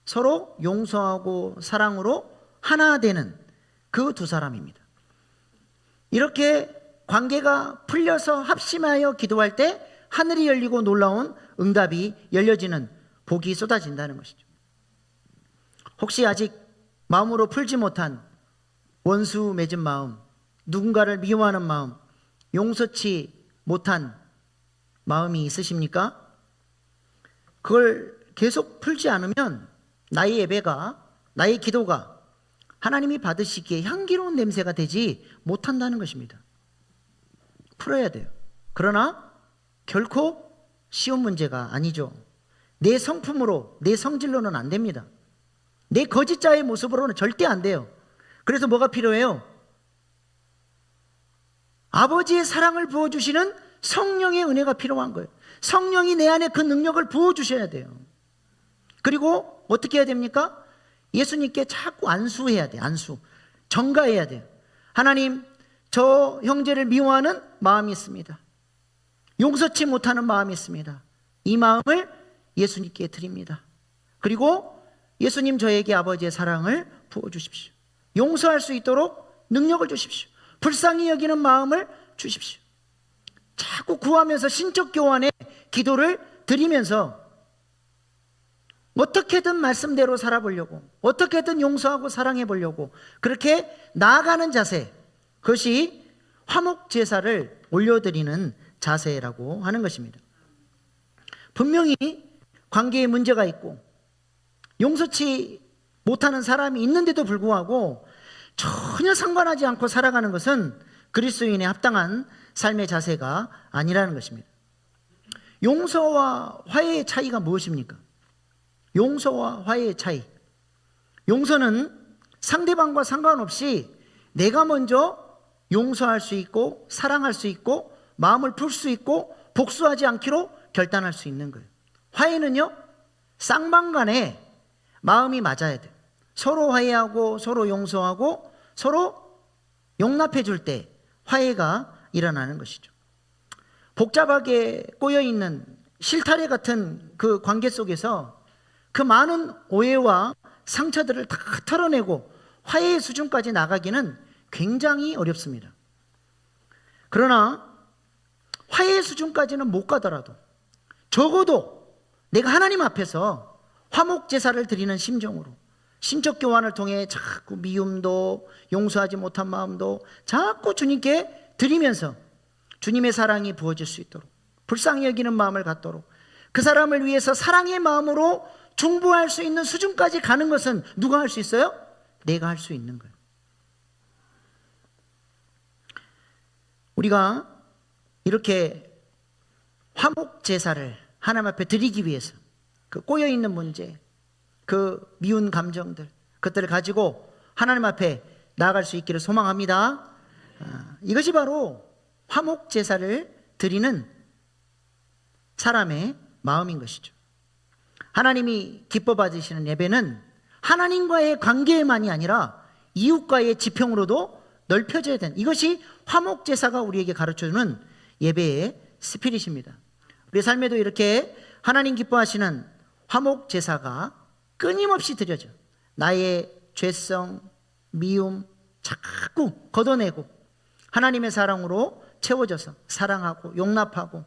서로 용서하고 사랑으로 하나 되는 그 두 사람입니다. 이렇게 관계가 풀려서 합심하여 기도할 때 하늘이 열리고 놀라운 응답이 열려지는 복이 쏟아진다는 것이죠. 혹시 아직 마음으로 풀지 못한 원수 맺은 마음, 누군가를 미워하는 마음, 용서치 못한 마음이 있으십니까? 그걸 계속 풀지 않으면 나의 예배가, 나의 기도가 하나님이 받으시기에 향기로운 냄새가 되지 못한다는 것입니다. 풀어야 돼요. 그러나 결코 쉬운 문제가 아니죠. 내 성품으로, 내 성질로는 안 됩니다. 내 거짓자의 모습으로는 절대 안 돼요. 그래서 뭐가 필요해요? 아버지의 사랑을 부어주시는 성령의 은혜가 필요한 거예요. 성령이 내 안에 그 능력을 부어주셔야 돼요. 그리고 어떻게 해야 됩니까? 예수님께 자꾸 안수해야 돼요. 안수. 전가해야 돼요. 하나님, 저 형제를 미워하는 마음이 있습니다. 용서치 못하는 마음이 있습니다. 이 마음을 예수님께 드립니다. 그리고 예수님 저에게 아버지의 사랑을 부어주십시오. 용서할 수 있도록 능력을 주십시오. 불쌍히 여기는 마음을 주십시오. 자꾸 구하면서 신적 교환의 기도를 드리면서 어떻게든 말씀대로 살아보려고, 어떻게든 용서하고 사랑해 보려고 그렇게 나아가는 자세, 그것이 화목 제사를 올려드리는 자세라고 하는 것입니다. 분명히 관계에 문제가 있고 용서치 못하는 사람이 있는데도 불구하고 전혀 상관하지 않고 살아가는 것은 그리스도인의 합당한 삶의 자세가 아니라는 것입니다. 용서와 화해의 차이가 무엇입니까? 용서와 화해의 차이. 용서는 상대방과 상관없이 내가 먼저 용서할 수 있고 사랑할 수 있고 마음을 풀 수 있고 복수하지 않기로 결단할 수 있는 거예요. 화해는요, 쌍방간에 마음이 맞아야 돼요. 서로 화해하고 서로 용서하고 서로 용납해 줄 때 화해가 일어나는 것이죠. 복잡하게 꼬여있는 실타래 같은 그 관계 속에서 그 많은 오해와 상처들을 다 털어내고 화해의 수준까지 나가기는 굉장히 어렵습니다. 그러나 화해의 수준까지는 못 가더라도 적어도 내가 하나님 앞에서 화목 제사를 드리는 심정으로 심적 교환을 통해 자꾸 미움도 용서하지 못한 마음도 자꾸 주님께 드리면서 주님의 사랑이 부어질 수 있도록 불쌍히 여기는 마음을 갖도록 그 사람을 위해서 사랑의 마음으로 중보할 수 있는 수준까지 가는 것은 누가 할 수 있어요? 내가 할 수 있는 거예요. 우리가 이렇게 화목 제사를 하나님 앞에 드리기 위해서 그 꼬여있는 문제, 그 미운 감정들, 그것들을 가지고 하나님 앞에 나아갈 수 있기를 소망합니다. 이것이 바로 화목 제사를 드리는 사람의 마음인 것이죠. 하나님이 기뻐 받으시는 예배는 하나님과의 관계만이 아니라 이웃과의 지평으로도 넓혀져야 되는, 이것이 화목 제사가 우리에게 가르쳐주는 예배의 스피릿입니다. 우리 삶에도 이렇게 하나님 기뻐하시는 화목 제사가 끊임없이 드려져 나의 죄성, 미움 자꾸 걷어내고 하나님의 사랑으로 채워져서 사랑하고 용납하고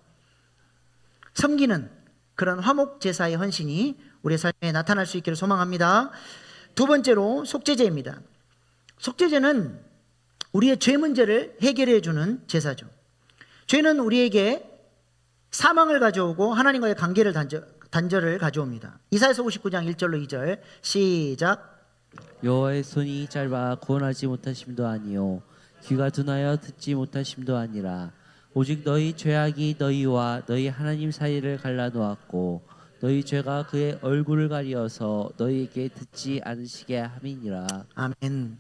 섬기는 그런 화목 제사의 헌신이 우리의 삶에 나타날 수 있기를 소망합니다. 두 번째로 속죄제입니다. 속죄제는 우리의 죄 문제를 해결해 주는 제사죠. 죄는 우리에게 사망을 가져오고 하나님과의 관계를 단절을 가져옵니다. 이사야서 59장 1절로 2절 시작. 여호와의 손이 짧아 구원하지 못하심도 아니요 귀가 둔하여 듣지 못하심도 아니라 오직 너희 죄악이 너희와 너희 하나님 사이를 갈라놓았고 너희 죄가 그의 얼굴을 가리어서 너희에게 듣지 않으시게 함이니라. 아멘.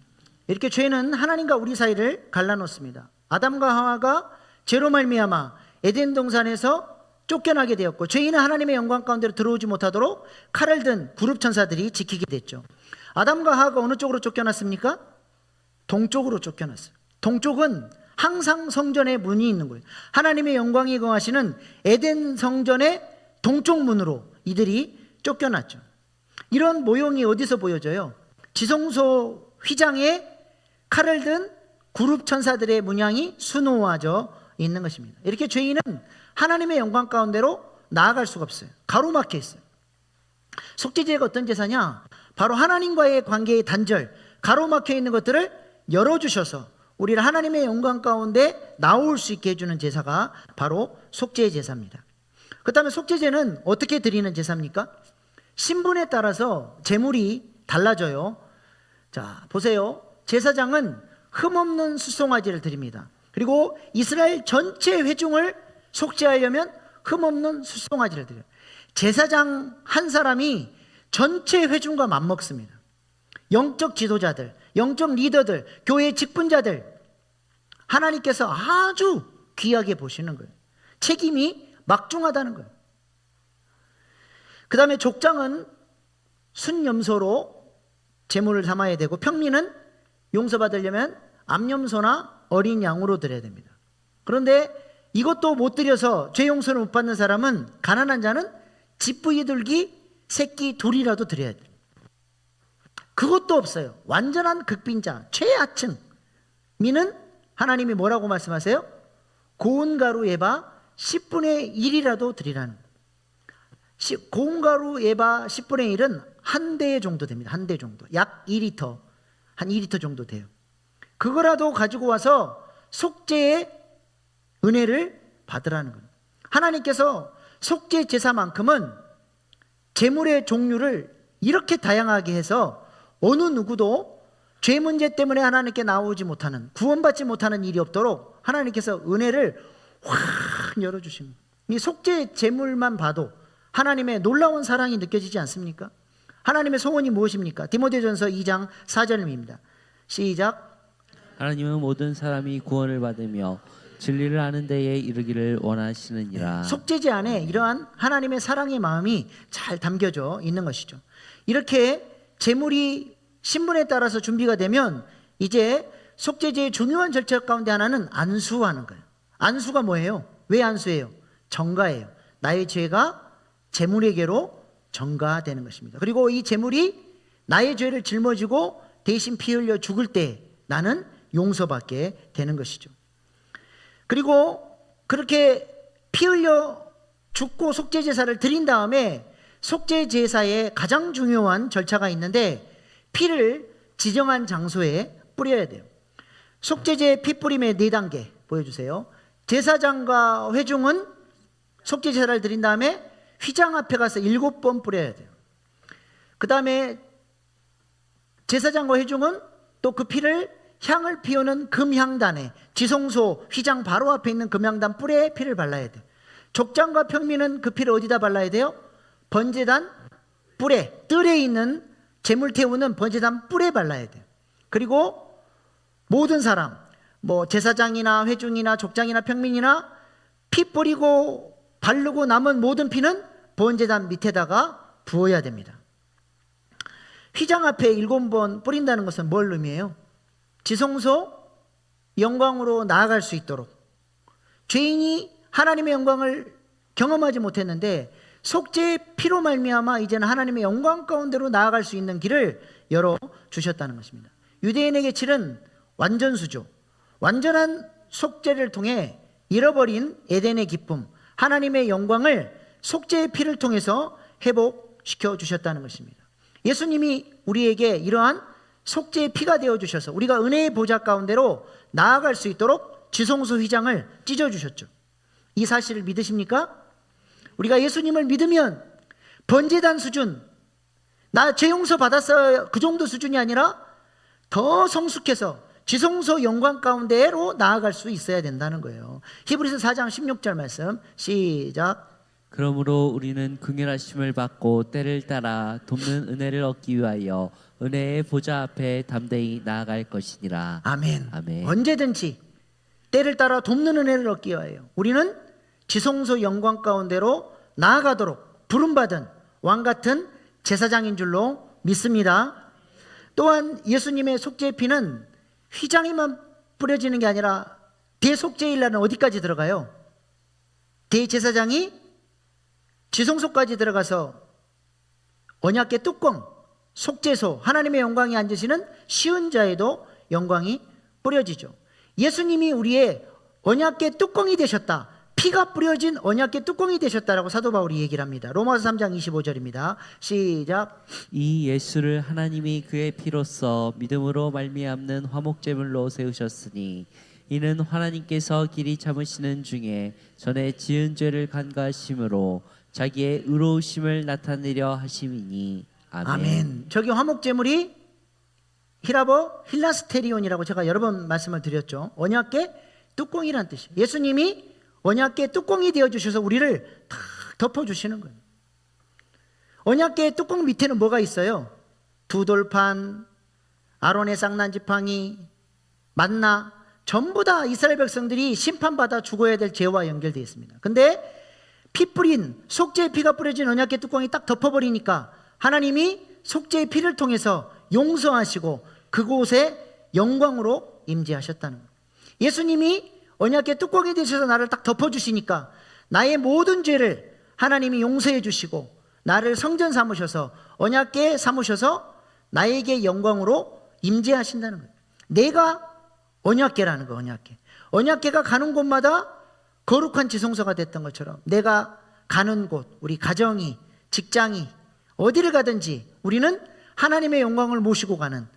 이렇게 죄는 하나님과 우리 사이를 갈라놓습니다. 아담과 하와가 죄로 말미암아 에덴 동산에서 쫓겨나게 되었고 죄인은 하나님의 영광 가운데로 들어오지 못하도록 칼을 든 그룹 천사들이 지키게 됐죠. 아담과 하와가 어느 쪽으로 쫓겨났습니까? 동쪽으로 쫓겨났어요. 동쪽은 항상 성전에 문이 있는 거예요. 하나님의 영광이 거하시는 에덴 성전의 동쪽 문으로 이들이 쫓겨났죠. 이런 모형이 어디서 보여져요? 지성소 휘장에 칼을 든 그룹 천사들의 문양이 수놓아져 있는 것입니다. 이렇게 죄인은 하나님의 영광 가운데로 나아갈 수가 없어요. 가로막혀 있어요. 속죄제가 어떤 제사냐? 바로 하나님과의 관계의 단절, 가로막혀 있는 것들을 열어주셔서 우리를 하나님의 영광 가운데 나올 수 있게 해주는 제사가 바로 속죄 제사입니다. 그렇다면 속죄제는 어떻게 드리는 제사입니까? 신분에 따라서 제물이 달라져요. 자, 보세요. 제사장은 흠없는 수송아지를 드립니다. 그리고 이스라엘 전체 회중을 속죄하려면 흠없는 수송아지를 드려요. 제사장 한 사람이 전체 회중과 맞먹습니다. 영적 지도자들, 영적 리더들, 교회 직분자들, 하나님께서 아주 귀하게 보시는 거예요. 책임이 막중하다는 거예요. 그 다음에 족장은 순염소로 제물을 담아야 되고 평민은 용서받으려면 암염소나 어린 양으로 드려야 됩니다. 그런데 이것도 못 드려서 죄 용서를 못 받는 사람은, 가난한 자는 집부이들기 새끼 둘이라도 드려야 돼요. 그것도 없어요. 완전한 극빈자, 최하층 민은 하나님이 뭐라고 말씀하세요? 고운 가루 에바 10분의 1이라도 드리라는 거예요. 고운 가루 에바 10분의 1은 한 대 정도 됩니다. 한 대 정도. 약 2리터. 한 2리터 정도 돼요. 그거라도 가지고 와서 속죄의 은혜를 받으라는 거예요. 하나님께서 속죄 제사만큼은 제물의 종류를 이렇게 다양하게 해서 어느 누구도 죄 문제 때문에 하나님께 나오지 못하는, 구원받지 못하는 일이 없도록 하나님께서 은혜를 확 열어주십니다. 이 속죄 제물만 봐도 하나님의 놀라운 사랑이 느껴지지 않습니까? 하나님의 소원이 무엇입니까? 디모데전서 2장 4절입니다. 시작. 하나님은 모든 사람이 구원을 받으며 진리를 아는 데에 이르기를 원하시느니라. 속죄제 안에 이러한 하나님의 사랑의 마음이 잘 담겨져 있는 것이죠. 이렇게 제물이 신분에 따라서 준비가 되면 이제 속죄제의 중요한 절차 가운데 하나는 안수하는 거예요. 안수가 뭐예요? 왜 안수해요? 전가예요. 나의 죄가 제물에게로 전가되는 것입니다. 그리고 이 제물이 나의 죄를 짊어지고 대신 피 흘려 죽을 때 나는 용서받게 되는 것이죠. 그리고 그렇게 피 흘려 죽고 속죄제사를 드린 다음에 속죄제사의 가장 중요한 절차가 있는데 피를 지정한 장소에 뿌려야 돼요. 속죄제 피 뿌림의 4단계 보여주세요. 제사장과 회중은 속죄제사를 드린 다음에 휘장 앞에 가서 7번 뿌려야 돼요. 그 다음에 제사장과 회중은 또 그 피를 향을 피우는 금향단에, 지성소 휘장 바로 앞에 있는 금향단 뿔에 피를 발라야 돼요. 족장과 평민은 그 피를 어디다 발라야 돼요? 번제단 뿔에, 뜰에 있는 제물 태우는 번제단 뿔에 발라야 돼요. 그리고 모든 사람, 뭐 제사장이나 회중이나 족장이나 평민이나 피 뿌리고 바르고 남은 모든 피는 번제단 밑에다가 부어야 됩니다. 휘장 앞에 7번 뿌린다는 것은 뭘 의미해요? 지성소 영광으로 나아갈 수 있도록, 죄인이 하나님의 영광을 경험하지 못했는데 속죄의 피로 말미암아 이제는 하나님의 영광 가운데로 나아갈 수 있는 길을 열어주셨다는 것입니다. 유대인에게 치른 완전수죠. 완전한 속죄를 통해 잃어버린 에덴의 기쁨, 하나님의 영광을 속죄의 피를 통해서 회복시켜 주셨다는 것입니다. 예수님이 우리에게 이러한 속죄의 피가 되어주셔서 우리가 은혜의 보좌 가운데로 나아갈 수 있도록 지성소 휘장을 찢어주셨죠. 이 사실을 믿으십니까? 우리가 예수님을 믿으면 번제단 수준, 나 죄 용서 받았어요, 그 정도 수준이 아니라 더 성숙해서 지성소 영광 가운데로 나아갈 수 있어야 된다는 거예요. 히브리서 4장 16절 말씀 시작. 그러므로 우리는 긍휼하심을 받고 때를 따라 돕는 은혜를 얻기 위하여 은혜의 보좌 앞에 담대히 나아갈 것이니라. 아멘. 아멘. 언제든지 때를 따라 돕는 은혜를 얻기 위하여 우리는 지성소 영광 가운데로 나아가도록 부름받은 왕같은 제사장인 줄로 믿습니다. 또한 예수님의 속죄의 피는 휘장에만 뿌려지는 게 아니라 대속죄일날은 어디까지 들어가요? 대제사장이 지성소까지 들어가서 언약궤 뚜껑, 속죄소, 하나님의 영광이 앉으시는 시은자에도 영광이 뿌려지죠. 예수님이 우리의 언약궤 뚜껑이 되셨다, 피가 뿌려진 언약궤 뚜껑이 되셨다라고 사도 바울이 얘기를 합니다. 로마서 3장 25절입니다. 시작. 이 예수를 하나님이 그의 피로써 믿음으로 말미암는 화목제물로 세우셨으니 이는 하나님께서 길이 참으시는 중에 전에 지은 죄를 간과하심으로 자기의 의로우심을 나타내려 하심이니. 아멘. 아멘. 저기 화목제물이 히라버 힐라스테리온이라고 제가 여러 번 말씀을 드렸죠. 언약궤 뚜껑이란 뜻이에요. 예수님이 언약궤 뚜껑이 되어주셔서 우리를 다 덮어주시는 거예요. 언약궤 뚜껑 밑에는 뭐가 있어요? 두 돌판, 아론의 쌍난 지팡이, 만나, 전부 다 이스라엘 백성들이 심판받아 죽어야 될 죄와 연결되어 있습니다. 근데 피 뿌린, 속죄의 피가 뿌려진 언약궤 뚜껑이 딱 덮어버리니까 하나님이 속죄의 피를 통해서 용서하시고 그곳에 영광으로 임재하셨다는 거예요. 예수님이 언약궤 뚜껑이 되셔서 나를 딱 덮어주시니까 나의 모든 죄를 하나님이 용서해 주시고 나를 성전 삼으셔서 언약궤 삼으셔서 나에게 영광으로 임재하신다는 거예요. 내가 언약궤라는 거예요. 언약궤가 가는 곳마다 거룩한 지성소가 됐던 것처럼 내가 가는 곳, 우리 가정이, 직장이, 어디를 가든지 우리는 하나님의 영광을 모시고 가는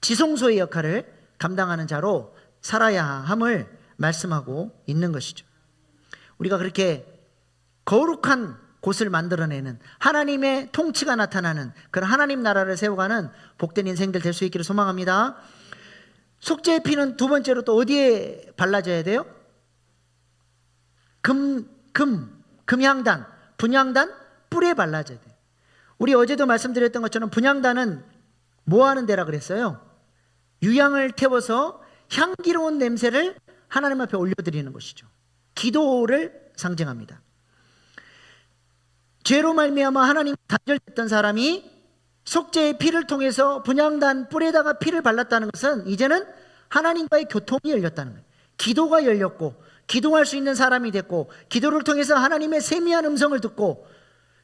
지성소의 역할을 감당하는 자로 살아야 함을 말씀하고 있는 것이죠. 우리가 그렇게 거룩한 곳을 만들어내는 하나님의 통치가 나타나는 그런 하나님 나라를 세워가는 복된 인생들 될 수 있기를 소망합니다. 속죄의 피는 두 번째로 또 어디에 발라져야 돼요? 금향단, 분향단 뿔에 발라져야 돼요. 우리 어제도 말씀드렸던 것처럼 분향단은 뭐 하는 데라 그랬어요? 유향을 태워서 향기로운 냄새를 하나님 앞에 올려드리는 것이죠. 기도를 상징합니다. 죄로 말미암아 하나님 단절됐던 사람이 속죄의 피를 통해서 분향단 뿔에다가 피를 발랐다는 것은 이제는 하나님과의 교통이 열렸다는 거예요. 기도가 열렸고 기도할 수 있는 사람이 됐고 기도를 통해서 하나님의 세미한 음성을 듣고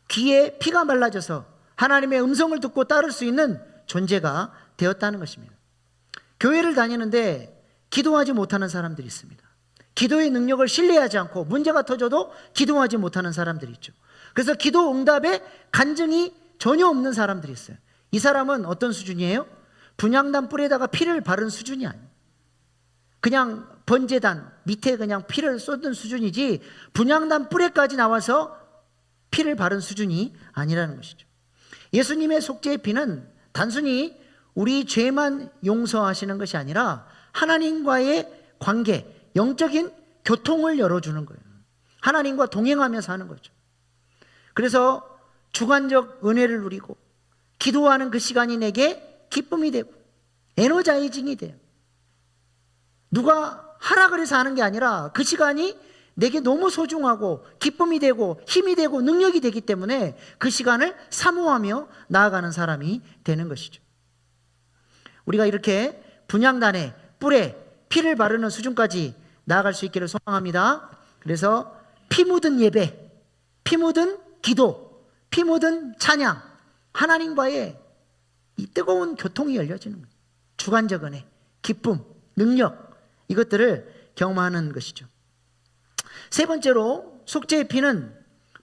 귀에 피가 말라져서 하나님의 음성을 듣고 따를 수 있는 존재가 되었다는 것입니다. 교회를 다니는데 기도하지 못하는 사람들이 있습니다. 기도의 능력을 신뢰하지 않고 문제가 터져도 기도하지 못하는 사람들이 있죠. 그래서 기도 응답에 간증이 전혀 없는 사람들이 있어요. 이 사람은 어떤 수준이에요? 분향단 뿔에다가 피를 바른 수준이 아니에요. 그냥 번제단 밑에 그냥 피를 쏟은 수준이지 분향단 뿔에까지 나와서 피를 바른 수준이 아니라는 것이죠. 예수님의 속죄의 피는 단순히 우리 죄만 용서하시는 것이 아니라 하나님과의 관계, 영적인 교통을 열어주는 거예요. 하나님과 동행하며 사는 거죠. 그래서 주관적 은혜를 누리고 기도하는 그 시간이 내게 기쁨이 되고 에너자이징이 돼요. 누가 하라 그래서 하는 게 아니라 그 시간이 내게 너무 소중하고 기쁨이 되고 힘이 되고 능력이 되기 때문에 그 시간을 사모하며 나아가는 사람이 되는 것이죠. 우리가 이렇게 분향단에 뿔에 피를 바르는 수준까지 나아갈 수 있기를 소망합니다. 그래서 피 묻은 예배, 피 묻은 기도, 피 묻은 찬양, 하나님과의 이 뜨거운 교통이 열려지는 거예요. 주관적 은혜, 기쁨, 능력 이것들을 경험하는 것이죠. 세 번째로 속죄의 피는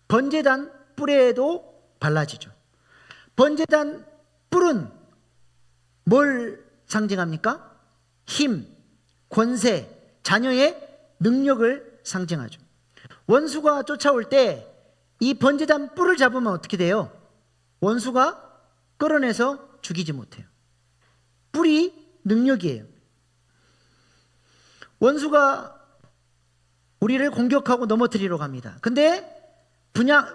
번제단 뿔에도 발라지죠. 번제단 뿔은 뭘 상징합니까? 힘, 권세, 자녀의 능력을 상징하죠. 원수가 쫓아올 때 이 번제단 뿔을 잡으면 어떻게 돼요? 원수가 끌어내서 죽이지 못해요. 뿔이 능력이에요. 원수가 우리를 공격하고 넘어뜨리러 갑니다. 근데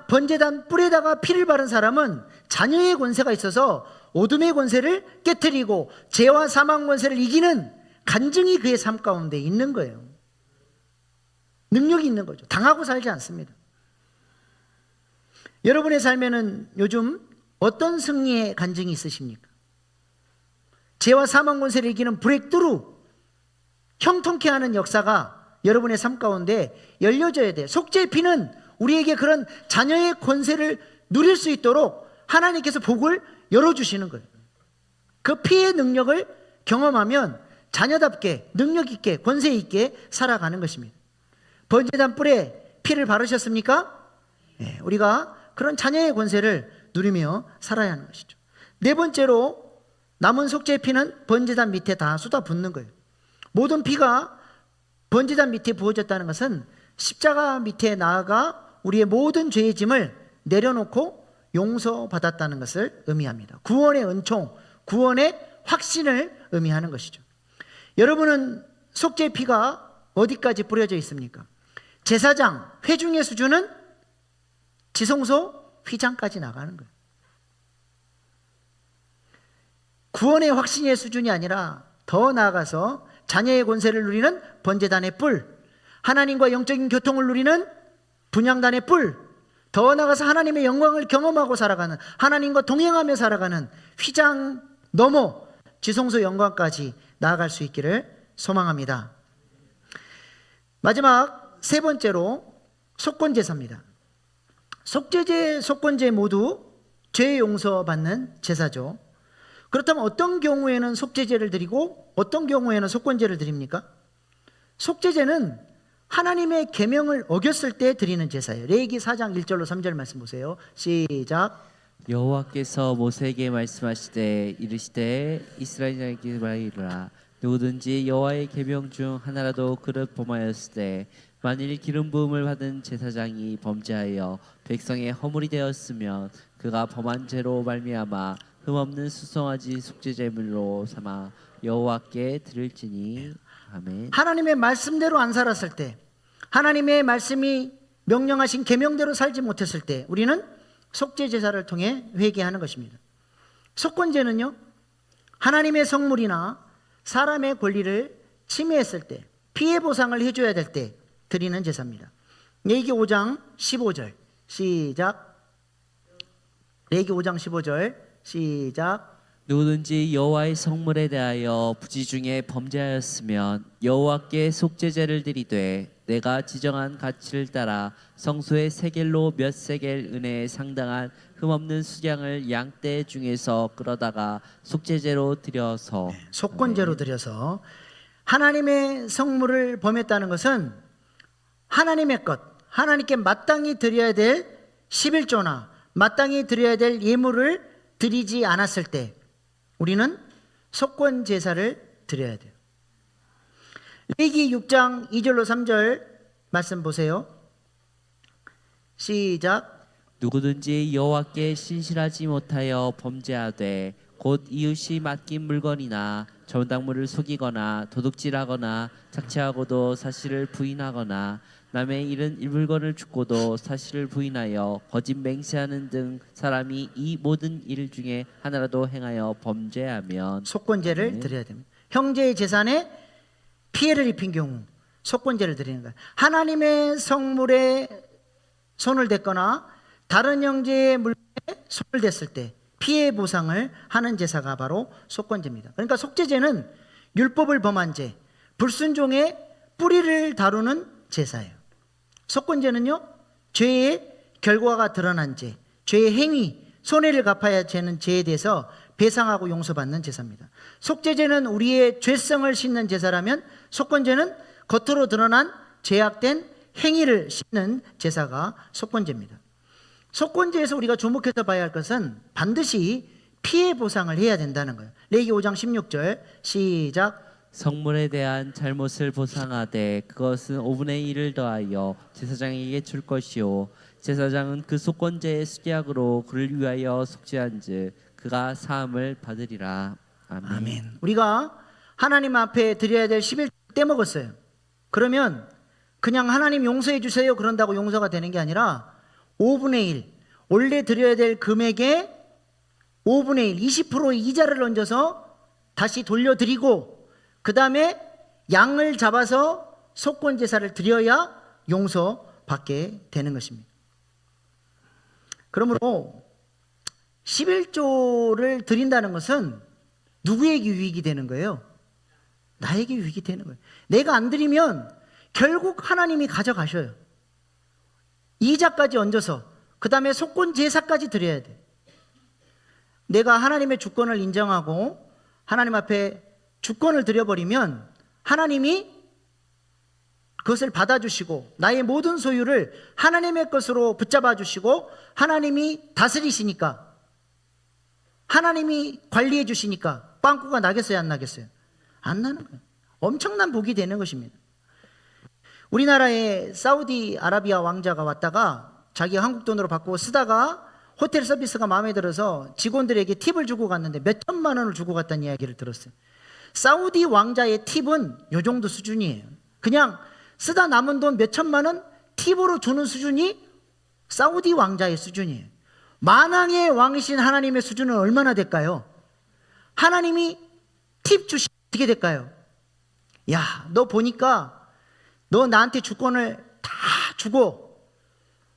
번제단 뿔에다가 피를 바른 사람은 자녀의 권세가 있어서 어둠의 권세를 깨트리고 죄와 사망 권세를 이기는 간증이 그의 삶 가운데 있는 거예요. 능력이 있는 거죠. 당하고 살지 않습니다. 여러분의 삶에는 요즘 어떤 승리의 간증이 있으십니까? 죄와 사망 권세를 이기는 브레이크트루, 형통케 하는 역사가 여러분의 삶 가운데 열려져야 돼요. 속죄의 피는 우리에게 그런 자녀의 권세를 누릴 수 있도록 하나님께서 복을 열어주시는 거예요. 그 피의 능력을 경험하면 자녀답게 능력 있게 권세 있게 살아가는 것입니다. 번제단 뿔에 피를 바르셨습니까? 네, 우리가 그런 자녀의 권세를 누리며 살아야 하는 것이죠. 네 번째로 남은 속죄의 피는 번제단 밑에 다 쏟아붓는 거예요. 모든 피가 번제단 밑에 부어졌다는 것은 십자가 밑에 나아가 우리의 모든 죄의 짐을 내려놓고 용서받았다는 것을 의미합니다. 구원의 은총, 구원의 확신을 의미하는 것이죠. 여러분은 속죄의 피가 어디까지 뿌려져 있습니까? 제사장, 회중의 수준은 지성소 휘장까지 나가는 거예요. 구원의 확신의 수준이 아니라 더 나아가서 자녀의 권세를 누리는 번제단의 뿔, 하나님과 영적인 교통을 누리는 분향단의 뿔, 더 나아가서 하나님의 영광을 경험하고 살아가는, 하나님과 동행하며 살아가는 휘장 넘어 지성소 영광까지 나아갈 수 있기를 소망합니다. 마지막 세 번째로 속건제사입니다. 속죄제, 속건제 모두 죄 용서받는 제사죠. 그렇다면 어떤 경우에는 속죄제를 드리고 어떤 경우에는 속건제를 드립니까? 속죄제는 하나님의 계명을 어겼을 때 드리는 제사예요. 레위기 4장 1절로 3절 말씀 보세요. 시작. 여호와께서 모세에게 말씀하시되 이르시되 이스라엘에게 말하기를 누구든지 여호와의 계명 중 하나라도 그릇 범하였을 때 만일 기름 부음을 받은 제사장이 범죄하여 백성의 허물이 되었으면 그가 범한 죄로 말미암아 흠없는 수송아지 속죄제물로 삼아 여호와께 드릴지니. 아멘. 하나님의 말씀대로 안 살았을 때, 하나님의 말씀이 명령하신 계명대로 살지 못했을 때 우리는 속죄 제사를 통해 회개하는 것입니다. 속건제는요, 하나님의 성물이나 사람의 권리를 침해했을 때, 피해 보상을 해줘야 될 때 드리는 제사입니다. 레위기 5장 15절 시작. 레위기 5장 15절 시작. 누구든지 여호와의 성물에 대하여 부지 중에 범죄하였으면 여호와께 속죄제를 드리되 내가 지정한 가치를 따라 성소의 세겔로 몇 세겔 은혜에 상당한 흠없는 수량을 양떼 중에서 끌어다가 속죄제로 드려서. 속건제로 드려서. 하나님의 성물을 범했다는 것은 하나님의 것, 하나님께 마땅히 드려야 될 11조나 마땅히 드려야 될 예물을 드리지 않았을 때 우리는 속건 제사를 드려야 돼요. 레위기 6장 2절로 3절 말씀 보세요. 시작. 누구든지 여호와께 신실하지 못하여 범죄하되 곧 이웃이 맡긴 물건이나 전당물을 속이거나 도둑질하거나 착취하고도 사실을 부인하거나 남의 잃은 물건을 죽고도 사실을 부인하여 거짓 맹세하는 등 사람이 이 모든 일 중에 하나라도 행하여 범죄하면 속건제를 드려야 됩니다. 형제의 재산에 피해를 입힌 경우 속건제를 드리는 거예요. 하나님의 성물에 손을 댔거나 다른 형제의 물건에 손을 댔을 때 피해 보상을 하는 제사가 바로 속건제입니다. 그러니까 속죄제는 율법을 범한 죄, 불순종의 뿌리를 다루는 제사예요. 속건제는요, 죄의 결과가 드러난 죄, 죄의 행위, 손해를 갚아야 되는 죄에 대해서 배상하고 용서받는 제사입니다. 속죄제는 우리의 죄성을 씻는 제사라면 속건제는 겉으로 드러난 죄악된 행위를 씻는 제사가 속건제입니다. 속건제에서 우리가 주목해서 봐야 할 것은 반드시 피해 보상을 해야 된다는 거예요. 레위기 5장 16절 시작. 성물에 대한 잘못을 보상하되 그것은 5분의 1을 더하여 제사장에게 줄 것이요 제사장은 그 속건제의 수약으로 그를 위하여 속죄한즉 그가 사함을 받으리라. 아멘. 아멘. 우리가 하나님 앞에 드려야 될 11조 떼먹었어요. 그러면 그냥 하나님 용서해 주세요 그런다고 용서가 되는 게 아니라 5분의 1, 원래 드려야 될 금액의 5분의 1, 20% 이자를 얹어서 다시 돌려드리고 그 다음에 양을 잡아서 속건 제사를 드려야 용서받게 되는 것입니다. 그러므로 11조를 드린다는 것은 누구에게 유익이 되는 거예요? 나에게 유익이 되는 거예요. 내가 안 드리면 결국 하나님이 가져가셔요. 이자까지 얹어서 그 다음에 속건 제사까지 드려야 돼. 내가 하나님의 주권을 인정하고 하나님 앞에 주권을 드려버리면 하나님이 그것을 받아주시고 나의 모든 소유를 하나님의 것으로 붙잡아 주시고 하나님이 다스리시니까 하나님이 관리해 주시니까 빵꾸가 나겠어요 안 나겠어요? 안 나는 거예요. 엄청난 복이 되는 것입니다. 우리나라에 사우디아라비아 왕자가 왔다가 자기 한국 돈으로 바꾸고 쓰다가 호텔 서비스가 마음에 들어서 직원들에게 팁을 주고 갔는데 몇 천만 원을 주고 갔다는 이야기를 들었어요. 사우디 왕자의 팁은 요 정도 수준이에요. 그냥 쓰다 남은 돈 몇 천만 원 팁으로 주는 수준이 사우디 왕자의 수준이에요. 만왕의 왕이신 하나님의 수준은 얼마나 될까요? 하나님이 팁 주시면 어떻게 될까요? 야, 너 보니까 너 나한테 주권을 다 주고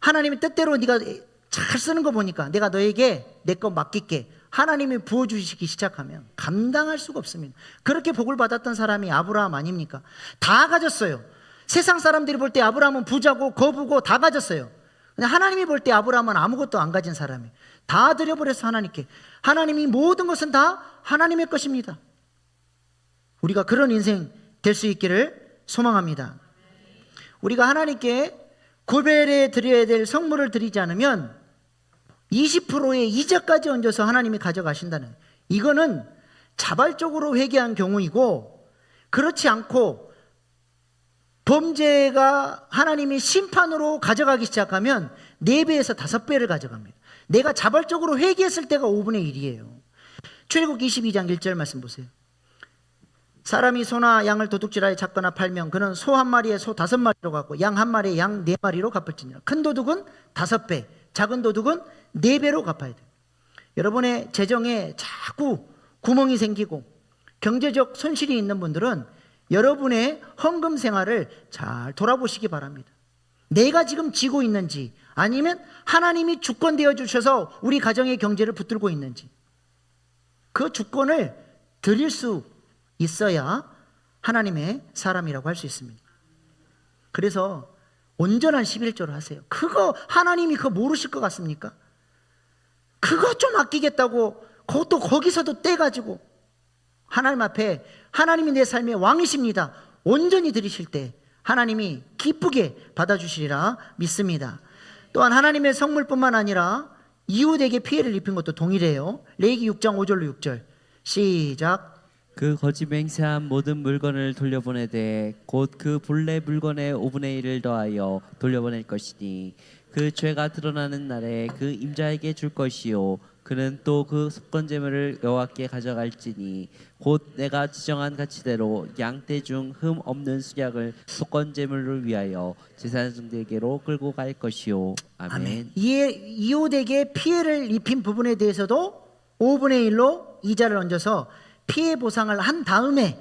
하나님의 뜻대로 네가 잘 쓰는 거 보니까 내가 너에게 내 거 맡길게. 하나님이 부어주시기 시작하면 감당할 수가 없습니다. 그렇게 복을 받았던 사람이 아브라함 아닙니까? 다 가졌어요. 세상 사람들이 볼 때 아브라함은 부자고 거부고 다 가졌어요. 근데 하나님이 볼 때 아브라함은 아무것도 안 가진 사람이에요. 다 드려버려서 하나님께. 하나님이 모든 것은 다 하나님의 것입니다. 우리가 그런 인생 될 수 있기를 소망합니다. 우리가 하나님께 구별해 드려야 될 성물을 드리지 않으면 20%의 이자까지 얹어서 하나님이 가져가신다는 거예요. 이거는 자발적으로 회개한 경우이고, 그렇지 않고 범죄가 하나님이 심판으로 가져가기 시작하면 4배에서 5배를 가져갑니다. 내가 자발적으로 회개했을 때가 5분의 1이에요. 출애굽 22장 1절 말씀 보세요. 사람이 소나 양을 도둑질하여 잡거나 팔면 그는 소 한 마리에 소 5마리로 갚고 양 한 마리에 양 4마리로 갚을지니라. 큰 도둑은 5배, 작은 도둑은 4배로 갚아야 돼요. 여러분의 재정에 자꾸 구멍이 생기고 경제적 손실이 있는 분들은 여러분의 헌금 생활을 잘 돌아보시기 바랍니다. 내가 지금 지고 있는지, 아니면 하나님이 주권 되어 주셔서 우리 가정의 경제를 붙들고 있는지, 그 주권을 드릴 수 있어야 하나님의 사람이라고 할 수 있습니다. 그래서 온전한 11조를 하세요. 그거 하나님이 그거 모르실 것 같습니까? 그거 좀 아끼겠다고 그것도 거기서도 떼가지고 하나님 앞에, 하나님이 내 삶의 왕이십니다, 온전히 드리실 때 하나님이 기쁘게 받아주시리라 믿습니다. 또한 하나님의 성물뿐만 아니라 이웃에게 피해를 입힌 것도 동일해요. 레위기 6장 5절로 6절 시작. 그 거짓 맹세한 모든 물건을 돌려보내되 곧 그 본래 물건의 5분의 1을 더하여 돌려보낼 것이니 그 죄가 드러나는 날에 그 임자에게 줄 것이요 그는 또 그 속건제물을 여호와께 가져갈지니 곧 내가 지정한 가치대로 양떼 중 흠 없는 수약을 속건제물을 위하여 제사장들에게로 끌고 갈 것이요. 아멘. 이웃에게 피해를 입힌 부분에 대해서도 5분의 1로 이자를 얹어서 피해 보상을 한 다음에,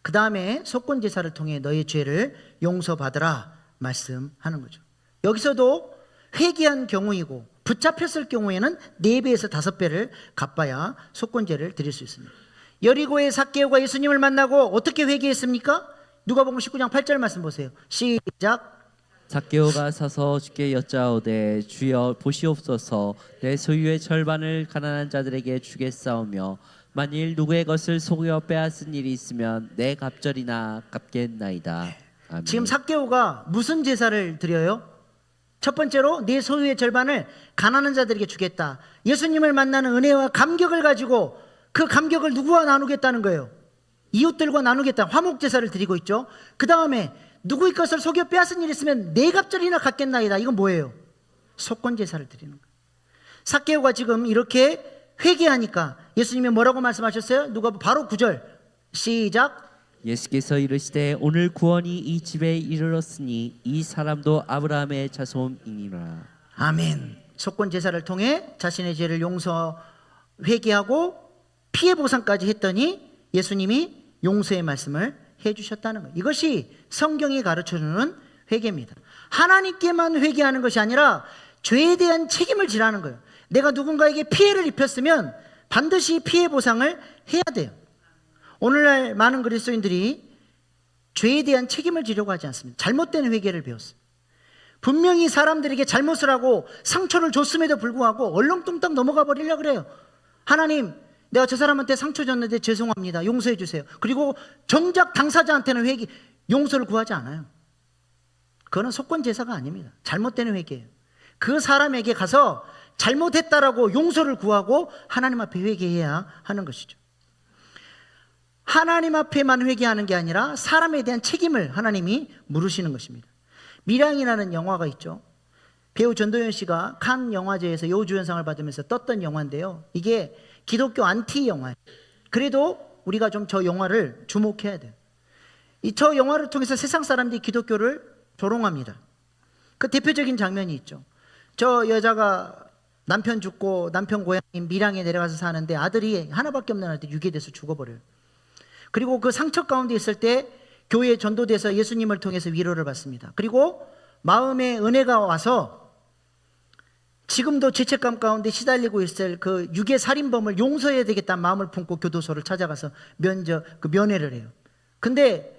그 다음에 속건제사를 통해 너의 죄를 용서받으라 말씀하는 거죠. 여기서도 회개한 경우이고 붙잡혔을 경우에는 4배에서 5배를 갚아야 속건제를 드릴 수 있습니다. 여리고의 삭개오가 예수님을 만나고 어떻게 회개했습니까? 누가복음 19장 8절 말씀 보세요. 시작. 삭개오가 서서 주께 여짜오되 주여 보시옵소서 내 소유의 절반을 가난한 자들에게 주겠사오며 만일 누구의 것을 속여 빼앗은 일이 있으면 내 갑절이나 갚겠나이다. 아멘. 지금 삭개오가 무슨 제사를 드려요? 첫 번째로 내 소유의 절반을 가난한 자들에게 주겠다. 예수님을 만나는 은혜와 감격을 가지고 그 감격을 누구와 나누겠다는 거예요? 이웃들과 나누겠다. 화목제사를 드리고 있죠. 그 다음에 누구의 것을 속여 빼앗은 일이 있으면 내 갑절이나 갚겠나이다. 이건 뭐예요? 속건제사를 드리는 거예요. 삭개오가 지금 이렇게 회개하니까 예수님이 뭐라고 말씀하셨어요? 누가 바로 9절 시작. 예수께서 이르시되 오늘 구원이 이 집에 이르렀으니 이 사람도 아브라함의 자손이니라. 아멘. 속건제사를 통해 자신의 죄를 회개하고 피해 보상까지 했더니 예수님이 용서의 말씀을 해주셨다는 거예요. 이것이 성경이 가르쳐주는 회개입니다. 하나님께만 회개하는 것이 아니라 죄에 대한 책임을 지라는 거예요. 내가 누군가에게 피해를 입혔으면 반드시 피해 보상을 해야 돼요. 오늘날 많은 그리스도인들이 죄에 대한 책임을 지려고 하지 않습니다. 잘못된 회개를 배웠어요. 분명히 사람들에게 잘못을 하고 상처를 줬음에도 불구하고 얼렁뚱땅 넘어가 버리려고 그래요. 하나님, 내가 저 사람한테 상처 줬는데 죄송합니다, 용서해 주세요. 그리고 정작 당사자한테는 용서를 구하지 않아요. 그거는 속건제사가 아닙니다. 잘못된 회개예요. 그 사람에게 가서 잘못했다라고 용서를 구하고 하나님 앞에 회개해야 하는 것이죠. 하나님 앞에만 회개하는 게 아니라 사람에 대한 책임을 하나님이 물으시는 것입니다. 밀양이라는 영화가 있죠. 배우 전도연 씨가 칸 영화제에서 여우주연상을 받으면서 떴던 영화인데요, 이게 기독교 안티 영화예요. 그래도 우리가 좀 저 영화를 주목해야 돼요. 저 영화를 통해서 세상 사람들이 기독교를 조롱합니다. 그 대표적인 장면이 있죠. 저 여자가 남편 죽고 남편 고향인 밀양에 내려가서 사는데 아들이 하나밖에 없는 아들이 유괴돼서 죽어버려요. 그리고 그 상처 가운데 있을 때 교회에 전도돼서 예수님을 통해서 위로를 받습니다. 그리고 마음에 은혜가 와서 지금도 죄책감 가운데 시달리고 있을 그 유괴 살인범을 용서해야 되겠다는 마음을 품고 교도소를 찾아가서 면회를 해요. 근데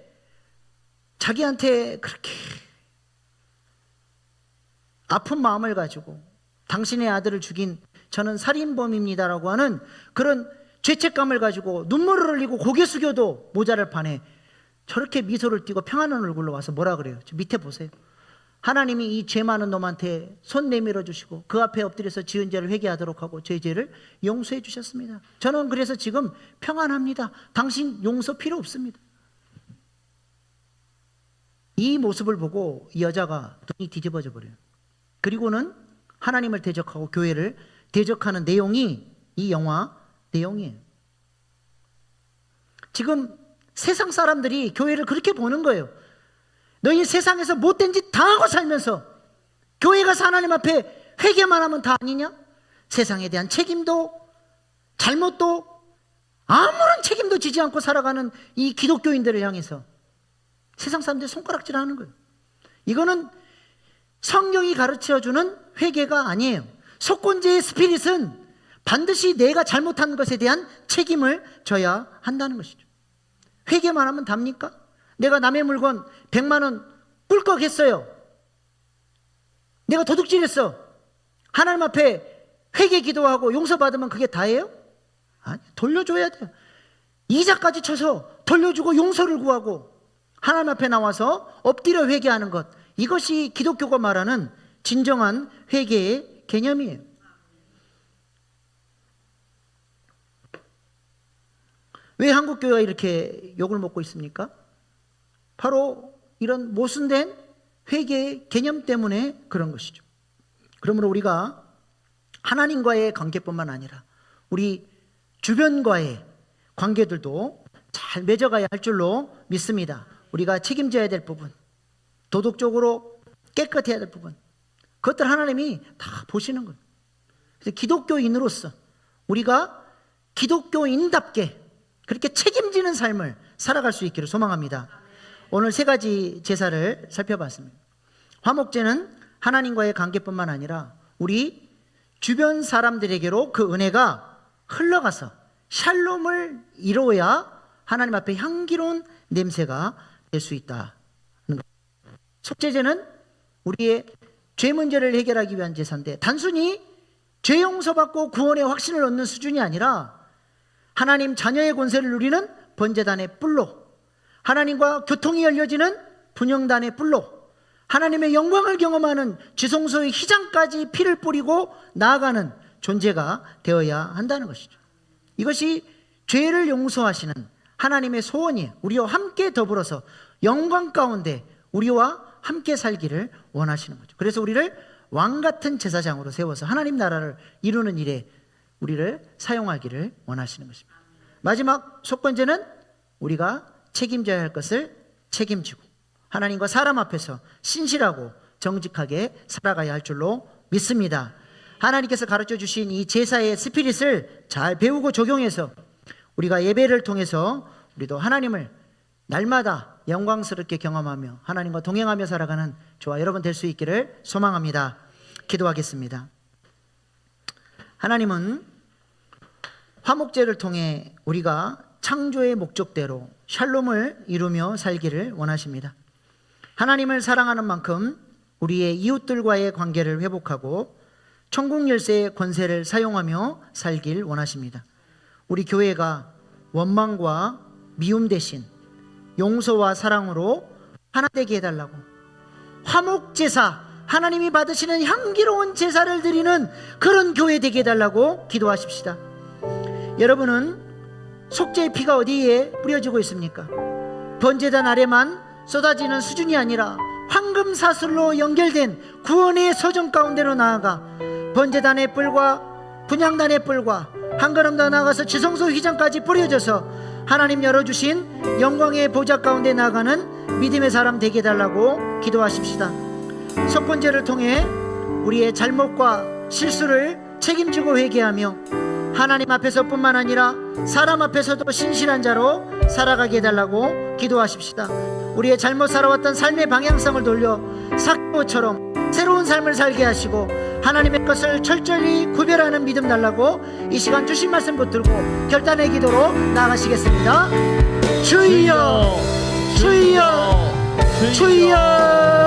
자기한테 그렇게 아픈 마음을 가지고 당신의 아들을 죽인 저는 살인범입니다라고 하는 그런 죄책감을 가지고 눈물을 흘리고 고개 숙여도 모자랄 판에 저렇게 미소를 띠고 평안한 얼굴로 와서 뭐라 그래요? 저 밑에 보세요. 하나님이 이 죄 많은 놈한테 손 내밀어 주시고 그 앞에 엎드려서 지은 죄를 회개하도록 하고 제 죄를 용서해 주셨습니다. 저는 그래서 지금 평안합니다. 당신 용서 필요 없습니다. 이 모습을 보고 이 여자가 눈이 뒤집어져 버려요. 그리고는 하나님을 대적하고 교회를 대적하는 내용이 이 영화 내용이에요. 지금 세상 사람들이 교회를 그렇게 보는 거예요. 너희 세상에서 못된 짓 당하고 살면서 교회 가서 하나님 앞에 회개만 하면 다 아니냐? 세상에 대한 책임도 잘못도 아무런 책임도 지지 않고 살아가는 이 기독교인들을 향해서 세상 사람들이 손가락질하는 거예요. 이거는 성경이 가르쳐주는 회개가 아니에요. 속건제의 스피릿은 반드시 내가 잘못한 것에 대한 책임을 져야 한다는 것이죠. 회개만 하면 답니까? 내가 남의 물건 100만 원 꿀꺽했어요. 내가 도둑질했어. 하나님 앞에 회개 기도하고 용서받으면 그게 다예요? 아니, 돌려줘야 돼요. 이자까지 쳐서 돌려주고 용서를 구하고 하나님 앞에 나와서 엎드려 회개하는 것, 이것이 기독교가 말하는 진정한 회개의 개념이에요. 왜 한국 교회가 이렇게 욕을 먹고 있습니까? 바로 이런 모순된 회개의 개념 때문에 그런 것이죠. 그러므로 우리가 하나님과의 관계뿐만 아니라 우리 주변과의 관계들도 잘 맺어가야 할 줄로 믿습니다. 우리가 책임져야 될 부분, 도덕적으로 깨끗해야 될 부분, 그것들 하나님이 다 보시는 거예요. 그래서 기독교인으로서 우리가 기독교인답게 그렇게 책임지는 삶을 살아갈 수 있기를 소망합니다. 오늘 세 가지 제사를 살펴봤습니다. 화목제는 하나님과의 관계뿐만 아니라 우리 주변 사람들에게로 그 은혜가 흘러가서 샬롬을 이루어야 하나님 앞에 향기로운 냄새가 될 수 있다. 속죄제는 우리의 죄 문제를 해결하기 위한 제사인데 단순히 죄 용서받고 구원의 확신을 얻는 수준이 아니라 하나님 자녀의 권세를 누리는 번제단의 뿔로, 하나님과 교통이 열려지는 분영단의 뿔로, 하나님의 영광을 경험하는 지성소의 희장까지 피를 뿌리고 나아가는 존재가 되어야 한다는 것이죠. 이것이 죄를 용서하시는 하나님의 소원이에요. 우리와 함께 더불어서 영광 가운데 우리와 함께 살기를 원하시는 거죠. 그래서 우리를 왕같은 제사장으로 세워서 하나님 나라를 이루는 일에 우리를 사용하기를 원하시는 것입니다. 마지막 속건제는 우리가 책임져야 할 것을 책임지고 하나님과 사람 앞에서 신실하고 정직하게 살아가야 할 줄로 믿습니다. 하나님께서 가르쳐 주신 이 제사의 스피릿을 잘 배우고 적용해서 우리가 예배를 통해서 우리도 하나님을 날마다 영광스럽게 경험하며 하나님과 동행하며 살아가는 저와 여러분 될 수 있기를 소망합니다. 기도하겠습니다. 하나님은 화목제를 통해 우리가 창조의 목적대로 샬롬을 이루며 살기를 원하십니다. 하나님을 사랑하는 만큼 우리의 이웃들과의 관계를 회복하고 천국 열쇠의 권세를 사용하며 살길 원하십니다. 우리 교회가 원망과 미움 대신 용서와 사랑으로 하나 되게 해달라고, 화목제사, 하나님이 받으시는 향기로운 제사를 드리는 그런 교회 되게 해달라고 기도하십시다. 여러분은 속죄의 피가 어디에 뿌려지고 있습니까? 번제단 아래만 쏟아지는 수준이 아니라 황금사슬로 연결된 구원의 서정 가운데로 나아가 번제단의 뿔과 분향단의 뿔과 한 걸음 더 나아가서 지성소 휘장까지 뿌려져서 하나님 열어주신 영광의 보좌 가운데 나아가는 믿음의 사람 되게 해달라고 기도하십시다. 속건제를 통해 우리의 잘못과 실수를 책임지고 회개하며 하나님 앞에서뿐만 아니라 사람 앞에서도 신실한 자로 살아가게 해달라고 기도하십시다. 우리의 잘못 살아왔던 삶의 방향성을 돌려 삭개오처럼 새로운 삶을 살게 하시고 하나님의 것을 철저히 구별하는 믿음 달라고 이 시간 주신 말씀 붙들고 결단의 기도로 나아가시겠습니다. 주여, 주여, 주여.